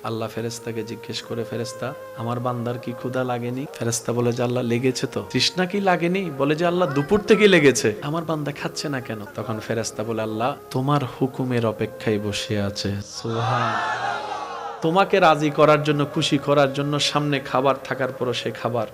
আল্লাহ ফেরেশতাকে জিজ্ঞেস করে, ফেরেশতা আমার বান্দার কি ক্ষুধা লাগেনি? ফেরেশতা বলে যে আল্লাহ লেগেছে তো। তৃষ্ণা কি লাগেনি? বলে যে আল্লাহ দুপুর থেকে লেগেছে। আমার বান্দা খাচ্ছে না কেন? তখন ফেরেশতা বলে আল্লাহ তোমার হুকুমের অপেক্ষায় বসে আছে। সুবহান। তোমাকে রাজি করার জন্য, খুশি করার জন্য সামনে খাবার থাকার পরও সে খাবার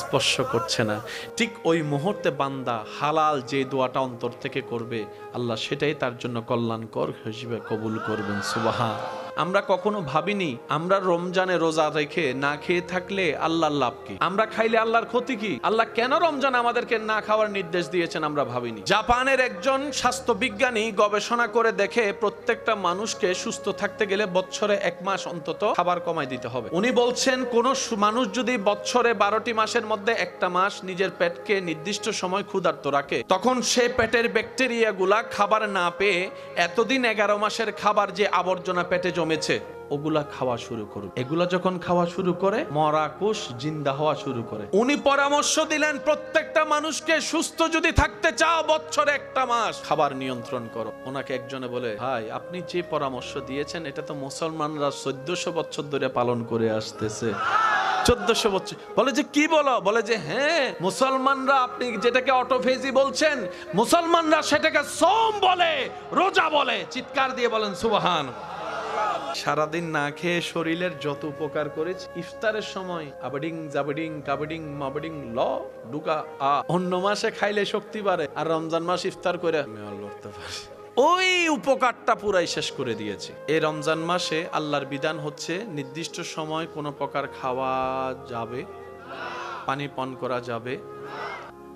স্পর্শ করছে না। ঠিক ওই মুহূর্তে বান্দা হালাল যে দোয়াটা অন্তর থেকে করবে, আল্লাহ সেটাই তার জন্য কল্যাণকর হিসেবে কবুল করবেন। সুবহান। আমরা কখনো ভাবিনি আমরা রমজানে রোজা রেখে না খেয়ে থাকলে আল্লাহর লাভ কি, আমরা খাইলে আল্লাহর ক্ষতি কি, আল্লাহ কেন রমজান আমাদেরকে না খাওয়ার নির্দেশ দিয়েছেন আমরা ভাবিনি। জাপানের একজন স্বাস্থ্য বিজ্ঞানী গবেষণা করে দেখে প্রত্যেকটা মানুষকে সুস্থ থাকতে গেলে বছরে 1 মাস অন্তত খাবার কমাই দিতে হবে। উনি বলছেন কোন মানুষ যদি বছরে 12টি মাসের মধ্যে একটা মাস নিজের পেটকে নির্দিষ্ট সময় ক্ষুধার্ত রাখে, তখন সে পেটের ব্যাকটেরিয়া গুলা খাবার না পেয়ে এতদিন 11 মাসের খাবার যে আবর্জনা পেটে জমেছে ওগুলা খাওয়া শুরু করবে। এগুলা যখন খাওয়া শুরু করে মরা কোষ জিন্দা হওয়া শুরু করে। উনি পরামর্শ দিলেন প্রত্যেকটা মানুষকে সুস্থ যদি থাকতে চাও বছরে 1 মাস খাবার নিয়ন্ত্রণ করো। ওনাকে একজনে বলে, ভাই আপনি যে পরামর্শ দিয়েছেন এটা তো মুসলমানরা 1400 বছর ধরে পালন করে আসতেছে। 1400 বছর। বলে যে কি বলো? বলে যে হ্যাঁ, মুসলমানরা, আপনি যেটাকে অটোফেজি বলছেন, মুসলমানরা সেটাকে সোম বলে, রোজা বলে। চিৎকার দিয়ে বলেন সুবহান। সারাদিন না খেয়ে শরীরের যত উপকার করেছে, ইফতারের সময় আবাডিং জাবাডিং কাবাডিং মাবাডিং ল ডুকা অন্য মাসে খাইলে শক্তি বাড়ে, আর রমজান মাস ইফতার করে লড়তে পারে। ওই উপকারটা পুরাই শেষ করে দিয়েছে। এই রমজান মাসে আল্লাহর বিধান হচ্ছে নির্দিষ্ট সময় কোনো প্রকার খাওয়া যাবে, পানি পান করা যাবে।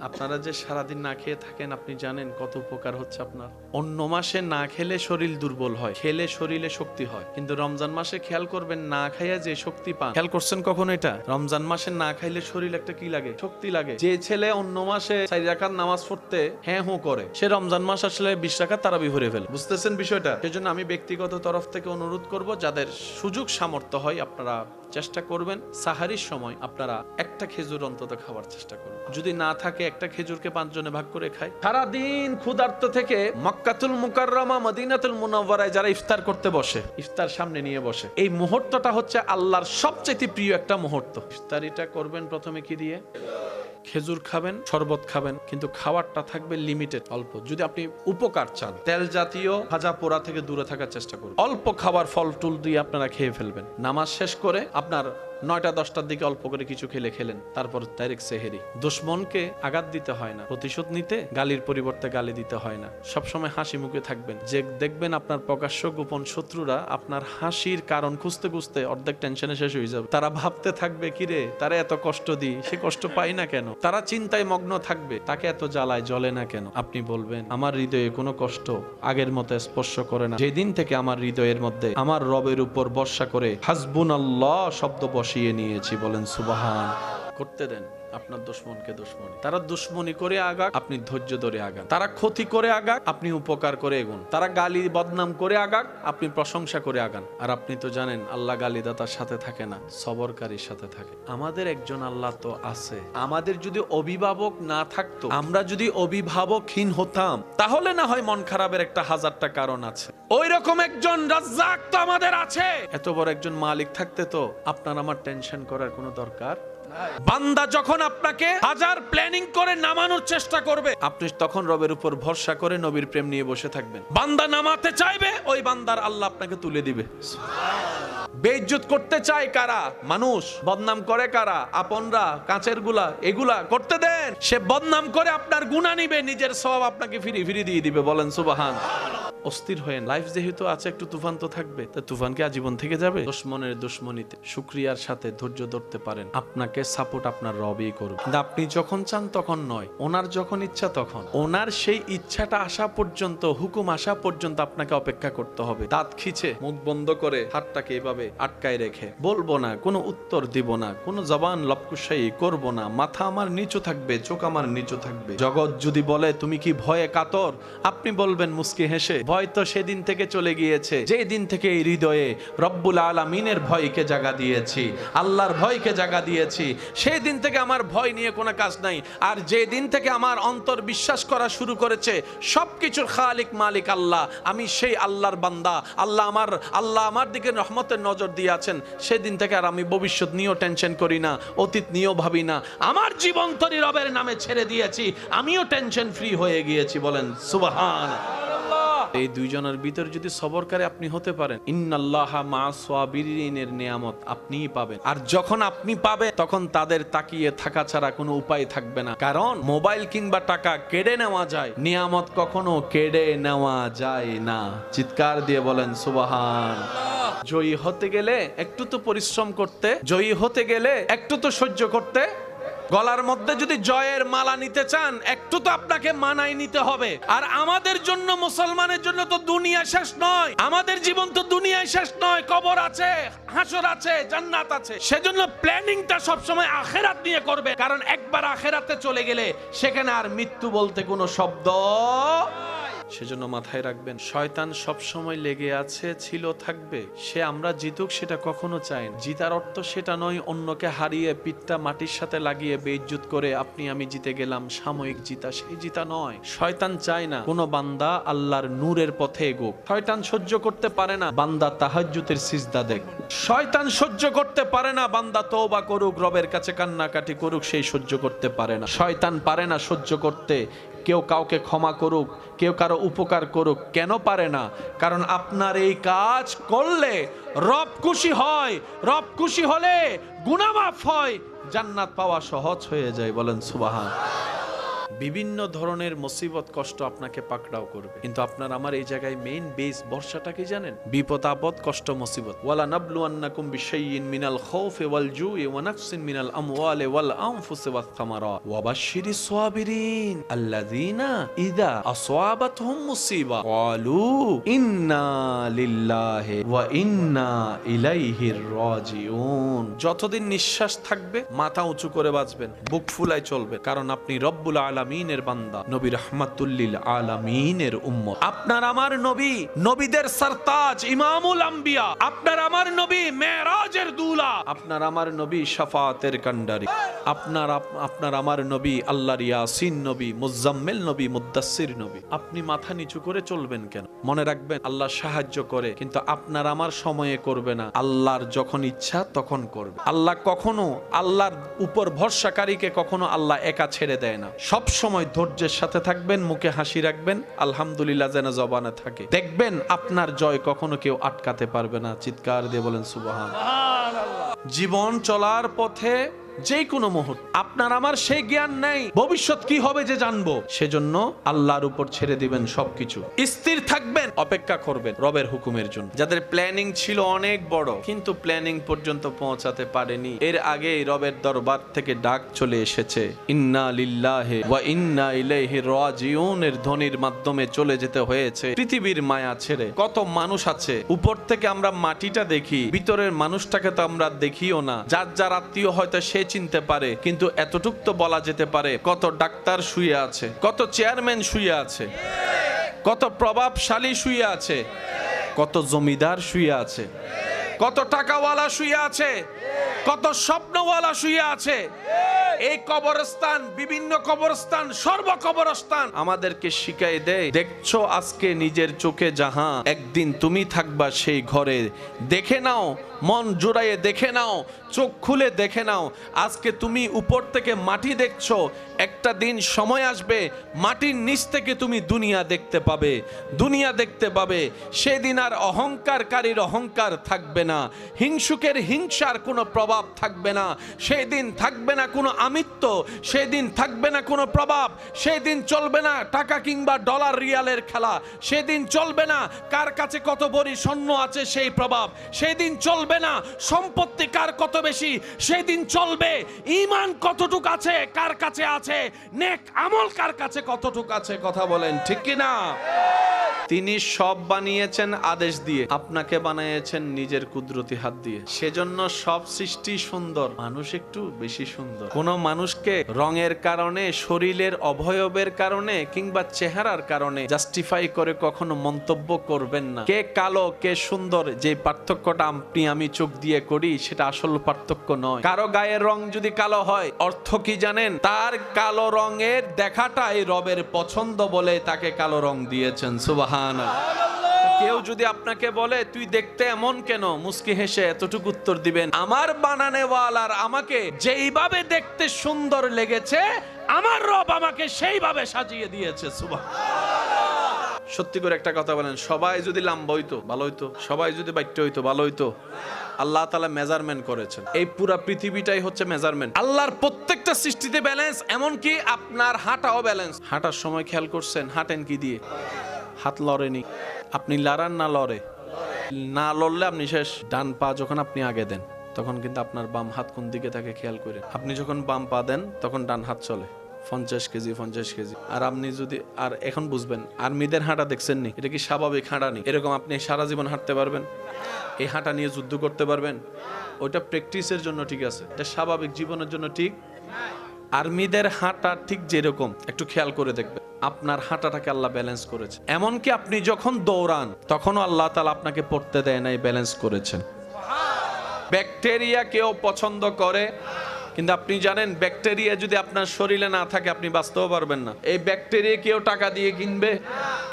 আপনারা যে সারাদিন না খেয়ে থাকেন, আপনি জানেন কত উপকার হচ্ছে আপনার। অন্য মাসে না খেলে শরীর দুর্বল হয়, খেলে শরীরে শক্তি হয়, কিন্তু রমজান মাসে খেয়াল করবেন না খাইয়া যে শক্তি পান। খেয়াল করছেন কখনো এটা? রমজান মাসে না খাইলে শরীর একটা কি লাগে? শক্তি লাগে। যে ছেলে অন্য মাসে 4 রাকাত নামাজ পড়তে হ্যাঁ হু করে, সে রমজান মাস আসলে 20 রাকাত তারাবি পড়ে ফেলে। বুঝতেছেন বিষয়টা? সেজন্য আমি ব্যক্তিগত তরফ থেকে অনুরোধ করব, যাদের সুযোগ সামর্থ্য হয় আপনারা চেষ্টা করবেন সাহারির সময় আপনারা একটা খেজুর অন্তত খাওয়ার চেষ্টা করুন। যদি না থাকে একটা খেজুরকে 5 জনে ভাগ করে খায়। সারাদিন ক্ষুধার্ত থেকে মক্কাতুল মুকাররমা মদিনাতুল মুনাওয়ারায় যারা ইফতার করতে বসে, ইফতার সামনে নিয়ে বসে, এই মুহূর্তটা হচ্ছে আল্লাহর সবচেয়ে প্রিয় একটা মুহূর্ত। ইফতারিটা করবেন প্রথমে কি দিয়ে? খেজুর খাবেন, শরবত খাবেন, কিন্তু খাবারটা থাকবে লিমিটেড, অল্প। যদি আপনি উপকার চান, তেল জাতীয় ভাজা পোড়া থেকে দূরে থাকার চেষ্টা করুন। অল্প খাবার ফল টুল দিয়ে আপনারা খেয়ে ফেলবেন। নামাজ শেষ করে আপনার 9টা-10টার দিকে অল্প করে কিছু খেলেন, তারপর ডাইরেক্ট সেহেরি। দুশমনকে আঘাত দিতে হয় না, প্রতিশোধ নিতে গালির পরিবর্তে গালি দিতে হয় না। সবসময় হাসি মুখে থাকবেন। যে দেখবেন আপনার প্রকাশ্য গোপন শত্রুরা আপনার হাসির কারণ খুঁজতে খুঁজতে অর্ধেক টেনশনে শেষ হয়ে যাবে। তারা ভাবতে থাকবে কিরে তারা এত কষ্ট দিই, সে কষ্ট পাই না কেন। তারা চিন্তায় মগ্ন থাকবে, তাকে এত জ্বালায় জ্বলে না কেন। আপনি বলবেন আমার হৃদয়ে কোনো কষ্ট আগের মতো স্পর্শ করে না, যেদিন থেকে আমার হৃদয়ের মধ্যে আমার রবের উপর ভরসা করে হাসবুনাল্লাহ শব্দ বসিয়ে নিয়েছি। বলেন সুবহান। করতে দেন আপনার দুশমনকে দুশমনি। তারা দুশমনি করে আগাক, আপনি ধৈর্য ধরে আগান। তারা ক্ষতি করে আগাক, আপনি উপকার করে এগুন। তারা গালি বদনাম করে আগাক, আপনি প্রশংসা করে আগান। আর আপনি তো জানেন আল্লাহ গালিদাতার সাথে থাকে না, সবরকারীর সাথে থাকে। আমাদের একজন আল্লাহ তো আছে। আমাদের যদি অভিভাবক না থাকতো, আমরা যদি অভিভাবকহীন হতাম, তাহলে না হয় মন খারাপের একটা 1000টা কারণ আছে। ওই রকম একজন রাজ্জাক তো আমাদের আছে। এত বড় একজন মালিক থাকতে তো আপনার আমার টেনশন করার কোনো দরকার। বান্দা যখন আপনাকে 1000 প্ল্যানিং করে নামানোর চেষ্টা করবে, আপনি তখন রবের উপর ভরসা করে নবীর প্রেম নিয়ে বসে থাকবেন। বান্দা নামাতে চাইবে, ওই বান্দার আল্লাহ আপনাকে তুলে দিবে। বেইজ্জত করতে চায় কারা? মানুষ। বদনাম করে কারা? আপনরা, কাঁচের গুলা। এগুলা করতে দেন। সে বদনাম করে আপনার গুনাহ নিবে, নিজের সওয়াব আপনাকে ফিরি দিয়ে দিবে। বলেন সুবহান। অস্থির হয়েন। লাইফ যেহেতু আছে, একটু তুফান তো থাকবে। তা তুফান কি আজীবন থেকে যাবে? দুশমনের দুশমনিতে শুকরিয়ার সাথে ধৈর্য ধরতে পারেন, আপনাকে সাপোর্ট আপনার রবই করবে। কিন্তু আপনি যখন চান তখন নয়, ওনার যখন ইচ্ছা তখন। ওনার সেই ইচ্ছাটা আসা পর্যন্ত, হুকুম আসা পর্যন্ত আপনাকে অপেক্ষা করতে হবে। দাঁত খিচে, মুখ বন্ধ করে, হাতটাকে এভাবে আটকায় রেখে বলবো না, কোনো উত্তর দিব না, কোনো জবান লপকুশাই করব না। মাথা আমার নিচু থাকবে, চোখ আমার নিচু থাকবে। জগৎ যদি বলে তুমি কি ভয়ে কাতর, আপনি বলবেন মুস্কি হেসে, ভয় তো সেদিন থেকে চলে গিয়েছে যে দিন থেকে এই হৃদয়ে রব্বুল আলামিনের ভয়কে জাগা দিয়েছি, আল্লাহর ভয়কে জাগা দিয়েছি, সেই দিন থেকে আমার ভয় নিয়ে কোনো কাজ নাই। আর যে দিন থেকে আমার অন্তর বিশ্বাস করা শুরু করেছে সবকিছুর খালিক মালিক আল্লাহ, আমি সেই আল্লাহর বান্দা, আল্লাহ আমার দিকে রহমতের নজর দিয়ে আছেন, সেদিন থেকে আর আমি ভবিষ্যৎ নিয়েও টেনশন করি না, অতীত নিয়েও ভাবি না। আমার জীবন তরি রবের নামে ছেড়ে দিয়েছি, আমিও টেনশন ফ্রি হয়ে গিয়েছি। বলেন সুবহানাল্লাহ। এই দুইজনের ভিতর যদি সবরকারী আপনি হতে পারেন, ইন্নাল্লাহা মা'আস সাবিরিনের নিয়ামত আপনিই পাবেন। আর যখন আপনি পাবেন তখন তাদের তাকিয়ে থাকা ছাড়া কোনো উপায় থাকবে না। কারণ মোবাইল কিংবা টাকা কেড়ে নেওয়া যায়, নিয়ামত কখনো কেড়ে নেওয়া যায় না। চিৎকার দিয়ে বলেন সুবহানাল্লাহ। জয়ী হতে গেলে একটু তো পরিশ্রম করতে, জয়ী হতে গেলে একটু তো সহ্য করতে। গলার মধ্যে যদি জয়ের মালা নিতে চান একটু তো আপনাকে মানাই নিতে হবে। আর আমাদের জন্য, মুসলমানের জন্য তো দুনিয়া শেষ নয়, আমাদের জীবন তো দুনিয়ায় শেষ নয়, কবর আছে, হাসর আছে, জান্নাত আছে। সেজন্য প্ল্যানিংটা সবসময় আখেরাত নিয়ে করবে, কারণ একবার আখেরাতে চলে গেলে সেখানে আর মৃত্যু বলতে কোনো শব্দ। সেজন্য মাথায় রাখবেন, শয়তান সব সময় লেগে আছে, ছিল, থাকবে। সে আমরা জিতুক সেটা কখনো চায় না। জিতার অর্থ সেটা নয় অন্যকে হারিয়ে পিঠটা মাটির সাথে লাগিয়ে বেইজ্জত করে আপনি আমি জিতে গেলাম, সাময়িক জিতা, সেই জিতা নয়। শয়তান চায় না কোনো বান্দা আল্লাহর নূরের পথে এগোক। শয়তান সহ্য করতে পারে না বান্দা তাহাজ্জুদের সিজদা দেখ। শয়তান সহ্য করতে পারে না বান্দা তওবা করুক, রবের কাছে কান্নাকাটি করুক, সেই সহ্য করতে পারে না। শয়তান পারে না সহ্য করতে কেউ কাউকে ক্ষমা করুক, কেউ কারো উপকার করুক। কেন পারে না? কারণ আপনার এই কাজ করলে রব খুশি হয়, রব খুশি হলে গুনাহ মাফ হয়, জান্নাত পাওয়া সহজ হয়ে যায়। বলেন সুবহানাল্লাহ। বিভিন্ন ধরনের মুসিবত কষ্ট আপনাকে পাকড়াও করবে, কিন্তু আপনার আমার এই জায়গায় মেইন বেস ভরসাটা কি জানেন? বিপদ আপদ কষ্ট মুসিবত। ওয়ালা নাবলুয়ান্নাকুম বিশাইইন মিনাল খাউফি ওয়াল জুই ওয়া নাকসিন মিনাল আমওয়ালি ওয়াল আনফুসি ওয়াস সামারাত ওয়া বাশশিরিস সাবিরিন আল্লাযীনা ইযা আসাবাতহুম মুসিবা ক্বালু ইন্না লিল্লাহি ওয়া ইন্না ইলাইহি রাজিউন। যতদিন নিঃশ্বাস থাকবে মাথা উঁচু করে বাঁচবেন, বুক ফুলায় চলবে, কারণ আপনি রব্বুল আলামিনের বান্দা, নবী রাহমাতুল লিল আলামিনের উম্মত। আপনার আমার নবী নবীদের সরতাজ, ইমামুল আম্বিয়া। আপনার আমার নবী মেরাজের দুলা। আপনার আমার নবী শাফাতের কান্ডারি। আপনার আমার নবী আল্লাহর ইয়াসিন নবী, মুজাম্মিল নবী, মুদ্দাসসির নবী। আপনি মাথা নিচু করে চলবেন কেন? মনে রাখবেন, আল্লাহ সাহায্য করে, কিন্তু আপনার আমার সময়ে করবে না, আল্লাহর যখন ইচ্ছা তখন করবে। আল্লাহ কখনো, আল্লাহর উপর ভরসাকারীকে কখনো আল্লাহ একা ছেড়ে দেয় না। সব সময় ধৈর্যের সাথে থাকবেন, মুখে হাসি রাখবেন, আলহামদুলিল্লাহ যেন জবানে থাকে। দেখবেন আপনার জয় কখনো কেউ আটকাতে পারবে না। চিৎকার দিয়ে বলেন সুবহানাল্লাহ। জীবন চলার পথে যে কোনো মুহূর্ত আপনার আমার সেই জ্ঞান নেই ভবিষ্যৎ কি হবে যে জানবো। সেজন্য আল্লাহর উপর ছেড়ে দিবেন সবকিছু, স্থির থাকবেন, অপেক্ষা করবেন রবের হুকুমের জন্য। যাদের প্ল্যানিং ছিল অনেক বড় কিন্তু প্ল্যানিং পর্যন্ত পৌঁছাতে পারেনি, এর আগেই রবের দরবার থেকে ডাক চলে এসেছে, ইন্না লিল্লাহি ওয়া ইন্না ইলাইহি রাজিউন এর ধ্বনির মাধ্যমে চলে যেতে হয়েছে পৃথিবীর মায়া ছেড়ে। কত মানুষ আছে, উপর থেকে আমরা মাটিটা দেখি, ভিতরের মানুষটাকে তো আমরা দেখিও না। যার যার আত্মীয় হয়তো সে চিনতে পারে, কিন্তু এতটুক তো বলা যেতে পারে কত ডাক্তার শুয়ে আছে, কত চেয়ারম্যান শুয়ে আছে, কত প্রভাবশালী শুয়ে আছে, কত জমিদার শুয়ে আছে, কত টাকাওয়ালা শুয়ে আছে, কত স্বপ্নওয়ালা শুয়ে আছে। এই কবরস্থান, বিভিন্ন কবরস্থান, সর্ব কবরস্থান আমাদেরকে শিখাই দেয়, দেখছো আজকে নিজের চোখে যাহা, একদিন তুমি থাকবা সেই ঘরে। দেখে নাও, মন জোড়াইয়ে দেখে নাও, চোখ খুলে দেখে নাও। আজকে তুমি উপর থেকে মাটি দেখছো, একটা দিন সময় আসবে মাটির নিচ থেকে তুমি দুনিয়া দেখতে পাবে, দুনিয়া দেখতে পাবে। সেদিন আর অহংকারকারীর অহংকার থাকবে না, হিংসুকের হিংসার কোনো প্রভাব থাকবে না, সেদিন থাকবে না কোনো আমিত্ব, সেদিন থাকবে না কোনো প্রভাব, সেদিন চলবে না টাকা কিংবা ডলার রিয়ালের খেলা, সেদিন চলবে না কার কাছে কত ভরি স্বর্ণ আছে সেই প্রভাব, সেদিন চলবে না সম্পত্তি কার কত বেশি, সেদিন চলবে ঈমান কতটুক আছে কার কাছে আছে, নেক আমল কার কাছে কতটুক আছে। কথা বলেন ঠিক কি না? তিনি সব বানিয়েছেন আদেশ দিয়ে, আপনাকে বানিয়েছেন নিজের কুদরতি হাত দিয়ে। সেজন্য সব সৃষ্টি সুন্দর, মানুষ একটু বেশি সুন্দর। কোন মানুষকে রঙের কারণে, শরীরের অবয়বের কারণে কিংবা চেহারার কারণে জাস্টিফাই করে কখনো মন্তব্য করবেন না। কে কালো কে সুন্দর, যে পার্থক্যটা আপনি আমি চোখ দিয়ে করি সেটা আসল পার্থক্য নয়। কারো গায়ের রং যদি কালো হয়, অর্থ কি জানেন? তার কালো রঙের দেখাটাই রবের পছন্দ বলে তাকে কালো রং দিয়েছেন। সুবহানাল্লাহ। কেউ যদি আপনাকে বলে তুই দেখতে এমন কেন, মুস্কি হেসে এতটুকু উত্তর দিবেন, আমার বানানেওয়ালার আমাকে যেইভাবে দেখতে সুন্দর লেগেছে, আমার রব আমাকে সেইভাবে সাজিয়ে দিয়েছে। সুবহানাল্লাহ। সত্যি করে একটা কথা বলেন, সবাই যদি লম্বা হইতো ভালো হইতো, সবাই যদি বাইট্য হইতো ভালো হইতো। আল্লাহ তাআলা মেজারমেন্ট করেছেন, এই পুরা পৃথিবীটাই হচ্ছে মেজারমেন্ট। আল্লাহর প্রত্যেকটা সৃষ্টিতে ব্যালেন্স, এমনকি আপনার হাঁটাও ব্যালেন্স। হাঁটার সময় খেয়াল করছেন হাঁটেন কি দিয়ে? হাত লড়েনি, আপনি লড়ান না লড়ে, না লড়লে আপনি শেষ। ডান পা যখন আপনি আগে দেন তখন কিন্তু আপনার বাম হাত কোন দিকে থাকে খেয়াল করে। আপনি যখন বাম পা দেন তখন ডান হাত চলে 50 কেজি 50 কেজি। আর আপনি যদি, আর এখন বুঝবেন আর্মিদের হাঁটা দেখছেন নি, এটা কি স্বাভাবিক হাঁটা নি? এরকম আপনি সারা জীবন হাঁটতে পারবেন? এই হাঁটা নিয়ে যুদ্ধ করতে পারবেন? ওইটা প্র্যাকটিসের জন্য ঠিক আছে, এটা স্বাভাবিক জীবনের জন্য ঠিক। আর্মিদের হাঁটা ঠিক যেরকম, একটু খেয়াল করে দেখবেন আপনার হাঁটাটাকে আল্লাহ ব্যালেন্স করেছে। এমনকি আপনি যখন দৌড়ান তখনও আল্লাহ তাআলা আপনাকে পড়তে দেয় নাই, ব্যালেন্স করেছেন। ব্যাকটেরিয়া কেউ পছন্দ করে, কিন্তু আপনি জানেন ব্যাকটেরিয়া যদি আপনার শরীরে না থাকে আপনি বাঁচতেও পারবেন না। এই ব্যাকটেরিয়া কেউ টাকা দিয়ে কিনবে,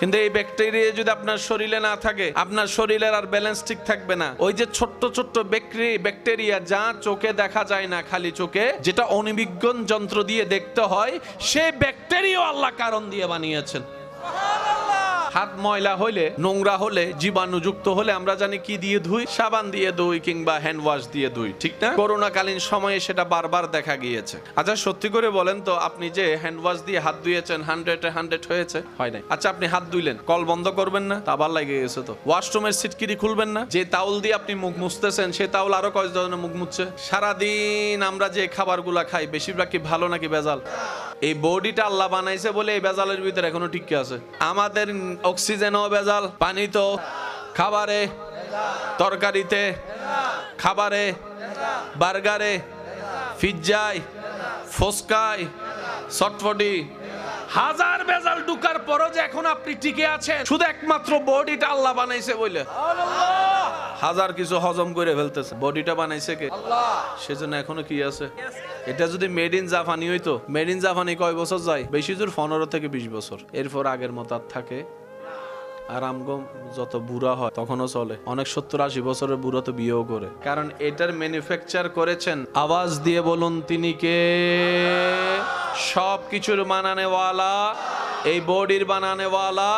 কিন্তু এই ব্যাকটেরিয়া যদি আপনার শরীরে না থাকে আপনার শরীরের আর ব্যালেন্স ঠিক থাকবে না। ওই যে ছোট্ট ছোট্ট ব্যাকটেরিয়া যা চোখে দেখা যায় না, খালি চোখে, যেটা অণুবীক্ষণ যন্ত্র দিয়ে দেখতে হয়, সেই ব্যাকটেরিয়া আল্লাহ কারণ দিয়ে বানিয়েছেন। হাত ময়লা হইলে, নোংরা হলে, জীবাণুযুক্ত হলে আমরা জানি কি দিয়ে ধুই? সাবান দিয়ে ধুই কিংবা হ্যান্ড ওয়াশ দিয়ে ধুই, ঠিক না? করোনাকালীন সময়ে সেটা বারবার দেখা গিয়েছে। আচ্ছা সত্যি করে বলেন তো, আপনি যে হ্যান্ড ওয়াশ দিয়ে হাত ধুয়েছেন 100 হয়েছে? হয় নাই। আচ্ছা আপনি হাত ধুইলেন, কল বন্ধ করবেন না? আবার লাগে গেছে তো। ওয়াশরুমের সিটকিরি খুলবেন না? যে তাওল দিয়ে আপনি মুখ মুছতেছেন সে তাওল আরো কয়েক ধরনের মুখ মুছছে। সারাদিন আমরা যে খাবারগুলা খাই বেশিরভাগ কি ভালো নাকি ভেজাল? এই বডিটা আল্লাহ বানাইছে বলে এই ভেজালের ভিতরে এখনো টিকে আছে। আমাদের অক্সিজেনও ভেজাল, পানি তো, খাবারে, তরকারিতে, খাবারে, বার্গারে, পিজ্জায়, ফুচকায়, চটপটি, হাজার ভেজাল ঢুকার পরও যে এখন আপনি টিকে আছেন শুধু একমাত্র বডিটা আল্লাহ বানাইছে বলে। হাজার কিছু হজম করে ফেলতেছে, বডিটা বানাইছে কে? আল্লাহ। সেজন্য এখনো কি আছে? এটা যদি মেড ইন জাপানি হইতো, মেড ইন জাপানি কয় বছর যায়? বেশি জোর 15 থেকে 20 বছর। এরপর আগের মতো আর থাকে। আর আমগো যত বুড়া হয় তখনও চলে। অনেক 70-80 বছরের বুড়া তো বিয়েও করে, কারণ এটার ম্যানুফ্যাকচার করেছেন। আওয়াজ দিয়ে বলুন তিনি কে? সব কিছুর বানানেওয়ালা, এই বডির বানানেওয়ালা।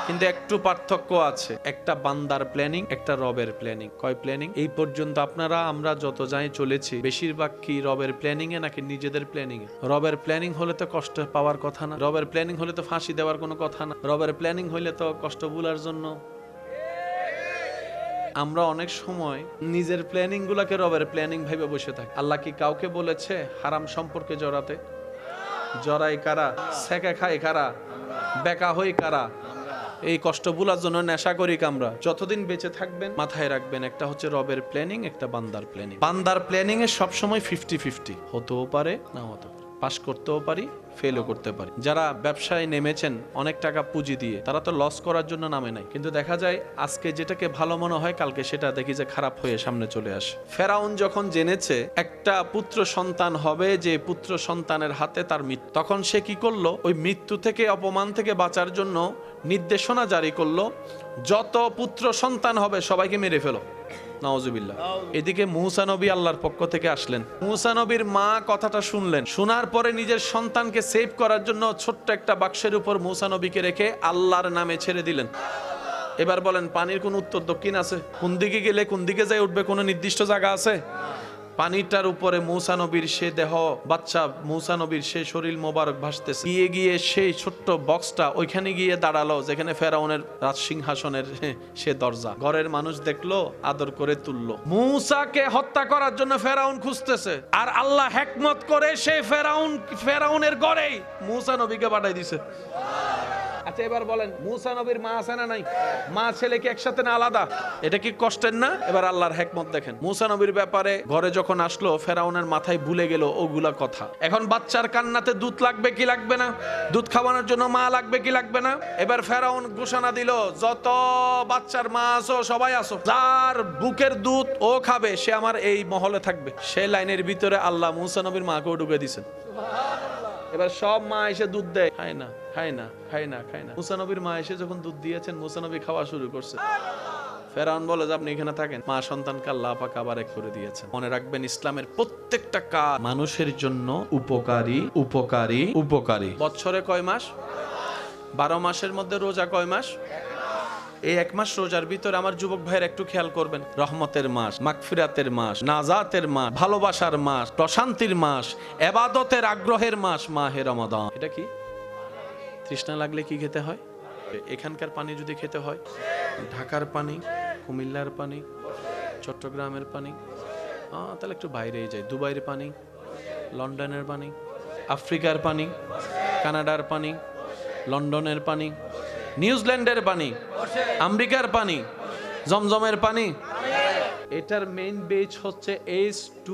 কিন্তু একটু পার্থক্য আছে, একটা বান্দার প্ল্যানিং, একটা রবের প্ল্যানিং। কয় প্ল্যানিং? এই পর্যন্ত আপনারা আমরা যত যাই চলেছি বেশিরভাগ কি রবের প্ল্যানিং এ নাকি নিজেদের প্ল্যানিং এ? রবের প্ল্যানিং হলে তো কষ্ট পাওয়ার কথা না, রবের প্ল্যানিং হলে তো ফাঁসি দেওয়ার কোনো কথা না, রবের প্ল্যানিং হইলে তো কষ্ট ভুলার জন্য। আমরা অনেক সময় নিজের প্ল্যানিং গুলাকে রবের প্ল্যানিং ভেবে বসে থাকি। আল্লাহ কি কাউকে বলেছে হারাম সম্পর্কে জড়াতে? জড়াই কারা? সেকা খাই কারা? বেকা হই কারা? এই কষ্ট ভুলার জন্য নেশা করি আমরা। যতদিন বেঁচে থাকবেন মাথায় রাখবেন, একটা হচ্ছে রবের প্ল্যানিং, একটা বান্দার প্ল্যানিং। বান্দার প্ল্যানিং এ সবসময় 50-50 হতেও পারে, না হতে পারে, পাস করতেও পারি, ফেলও করতে পারি। যারা ব্যবসায় নেমেছেন অনেক টাকা পুঁজি দিয়ে, তারা তো লস করার জন্য নামে নাই, কিন্তু দেখা যায় আজকে যেটাকে ভালো মনে হয় কালকে সেটা দেখি যে খারাপ হয়ে সামনে চলে আসে। ফেরাউন যখন জেনেছে একটা পুত্র সন্তান হবে, যে পুত্র সন্তানের হাতে তার মৃত্যু, তখন সে কি করলো? ওই মৃত্যু থেকে, অপমান থেকে বাঁচার জন্য নির্দেশনা জারি করলো, যত পুত্র সন্তান হবে সবাইকে মেরে ফেলো। নাউজুবিল্লাহ। এদিকে মুসা নবী আল্লাহর পক্ষ থেকে আসলেন। মুসা নবীর মা কথাটা শুনলেন, শোনার পরে নিজের সন্তানকে সেভ করার জন্য ছোট্ট একটা বাক্সের উপর মুসা নবীকে রেখে আল্লাহর নামে ছেড়ে দিলেন। এবার বলেন পানির কোন উত্তর দক্ষিণ আছে? কোন দিকে গেলে কোন দিকে যাই উঠবে কোনো নির্দিষ্ট জায়গা আছে? পানিটার উপরে মুসা নবীর সে দেহ, বাচ্চা মুসা নবীর সে শরীর মোবারক ভাসতেছে। গিয়ে গিয়ে সেই ছোট্ট বক্সটা ওইখানে গিয়ে দাঁড়ালো যেখানে ফেরাউনের রাজসিংহাসনের সে দরজা। ঘরের মানুষ দেখলো, আদর করে তুললো। মুসাকে হত্যা করার জন্য ফেরাউন খুঁজতেছে, আর আল্লাহ হিকমত করে সেই ফেরাউনের ঘরেই মুসা নবীকে পাঠাই দিছে। আচ্ছা আচ্ছা এবার বলেন, মুসা নবীর মা আছে না নাই? মা ছেলে কি একসাথে না আলাদা? এটা কি কষ্টের না? এবার আল্লাহর হিকমত দেখেন, মুসা নবীর ব্যাপারে ঘরে যখন আসলো, ফেরাউনের মাথায় ভুলে গেল ওগুলা কথা। এখন বাচ্চার কান্নাতে দুধ লাগবে কি লাগবে না? দুধ খাওয়ানোর জন্য মা লাগবে কি লাগবে না? এবার ফেরাউন ঘোষণা দিল, যত বাচ্চার মা আসো সবাই আসো, যার বুকের দুধ ও খাবে সে আমার এই মহলে থাকবে। সেই লাইনের ভিতরে আল্লাহ মুসা নবীর মাকেও ঢুকে দিয়েছেন। এবার সব মা এসে দুধ দেয়, খায় না খায় না খায় না খায় না। মুসা নবীর মা এসে যখন দুধ দিয়েছেন, মুসা নবী খাওয়া শুরু করছে। ফেরাউন বলে যে আপনি এখানে থাকেন। মা সন্তানকে আল্লাহ পাক আবার এক করে দিয়েছেন। মনে রাখবেন, ইসলামের প্রত্যেকটা কাজ মানুষের জন্য উপকারী উপকারী উপকারী। বছরে কয় মাস? 12 মাসের মধ্যে রোজা কয় মাস? এই 1 মাস রোজার ভিতরে আমার যুবক ভাইয়ের একটু খেয়াল করবেন, রহমতের মাস, মাগফিরাতের মাস, নাজাতের মাস, ভালোবাসার মাস, প্রশান্তির মাস, ইবাদতের আগ্রহের মাস, মাহে রমাদান। এটা কি? তৃষ্ণা লাগলে কি খেতে হয়? এখানকার পানি যদি খেতে হয়, ঢাকার পানি, কুমিল্লার পানি, চট্টগ্রামের পানি, তাহলে একটু বাইরেই যাই। দুবাইয়ের পানি, লন্ডনের পানি, আফ্রিকার পানি, কানাডার পানি, লন্ডনের পানি, নিউজিল্যান্ডের পানি, আমেরিকার পানি, জমজমের পানি। এটার মেইন বেজ হচ্ছে H2,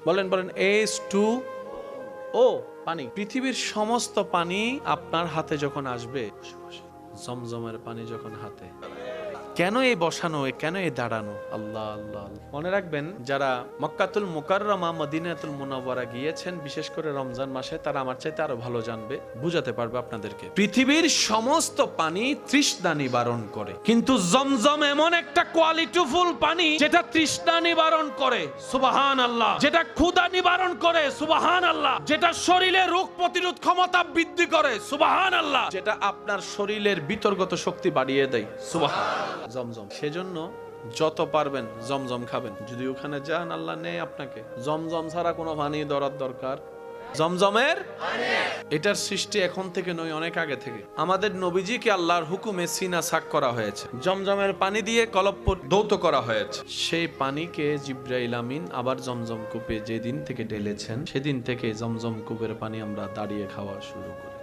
বলেন বলেন, H2O পানি। পৃথিবীর সমস্ত পানি আপনার হাতে যখন আসবে, জমজমের পানি যখন হাতে, কেন এই বসানো, কেন এই দাঁড়ানো? আল্লাহ আল্লাহ। মনে রাখবেন, যারা মক্কাতুল মুকাররমা মদিনাতুল মুনাওয়ারা গিয়েছেন বিশেষ করে রমজান মাসে, তারা আমার চাইতে আরো ভালো জানবে, বুঝাতে পারবে আপনাদেরকে। পৃথিবীর সমস্ত পানি তৃষ্ণা নিবারণ করে, কিন্তু জমজম এমন একটা কোয়ালিটিফুল পানি যেটা তৃষ্ণা নিবারণ করে, সুবহানাল্লাহ, যেটা ক্ষুধা নিবারণ করে, সুবহানাল্লাহ, যেটা শরীরে রোগ প্রতিরোধ ক্ষমতা বৃদ্ধি করে, সুবহানাল্লাহ, যেটা আপনার শরীরের বিতর্গত শক্তি বাড়িয়ে দেয়, সুবহানাল্লাহ। জমজম। সেজন্য যত পারবেন জমজম খাবেন। যদি ওখানে যান, আল্লাহ নেই আপনাকে, জমজম ছাড়া কোনো পানি ধরার দরকার। জমজমের এটার সৃষ্টি এখন থেকে নয়, অনেক আগে থেকে। আমাদের নবীজিকে আল্লাহর হুকুমে সিনা সাক করা হয়েছে, জমজমের পানি দিয়ে কলপ ধৌত করা হয়েছে। সেই পানিকে জিবরাইল আমিন আবার জমজম কূপে যেদিন থেকে ঢেলেছেন, সেদিন থেকে জমজম কূপের পানি আমরা দাঁড়িয়ে খাওয়া শুরু করেছি।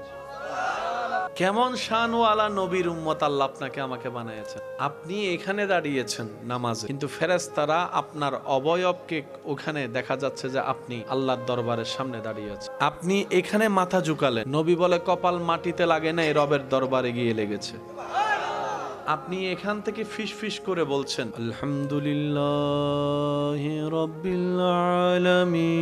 কেমন শানওয়ালা নবীর উম্মত আল্লাহ আপনাকে আমাকে বানিয়েছেন। আপনি এখানে দাঁড়িয়েছেন নামাজে, কিন্তু ফেরেশতারা আপনার অবয়বকে ওখানে দেখা যাচ্ছে যে আপনি আল্লাহর দরবারের সামনে দাঁড়িয়ে আছেন। আপনি এখানে মাথা ঝুকালেন, নবী বলে কপাল মাটিতে লাগে না, রবের দরবারে গিয়ে লেগেছে। আপনি এখান থেকে ফিস ফিস করে বলছেন আলহামদুলিল্লাহি রাব্বিল আলামিন।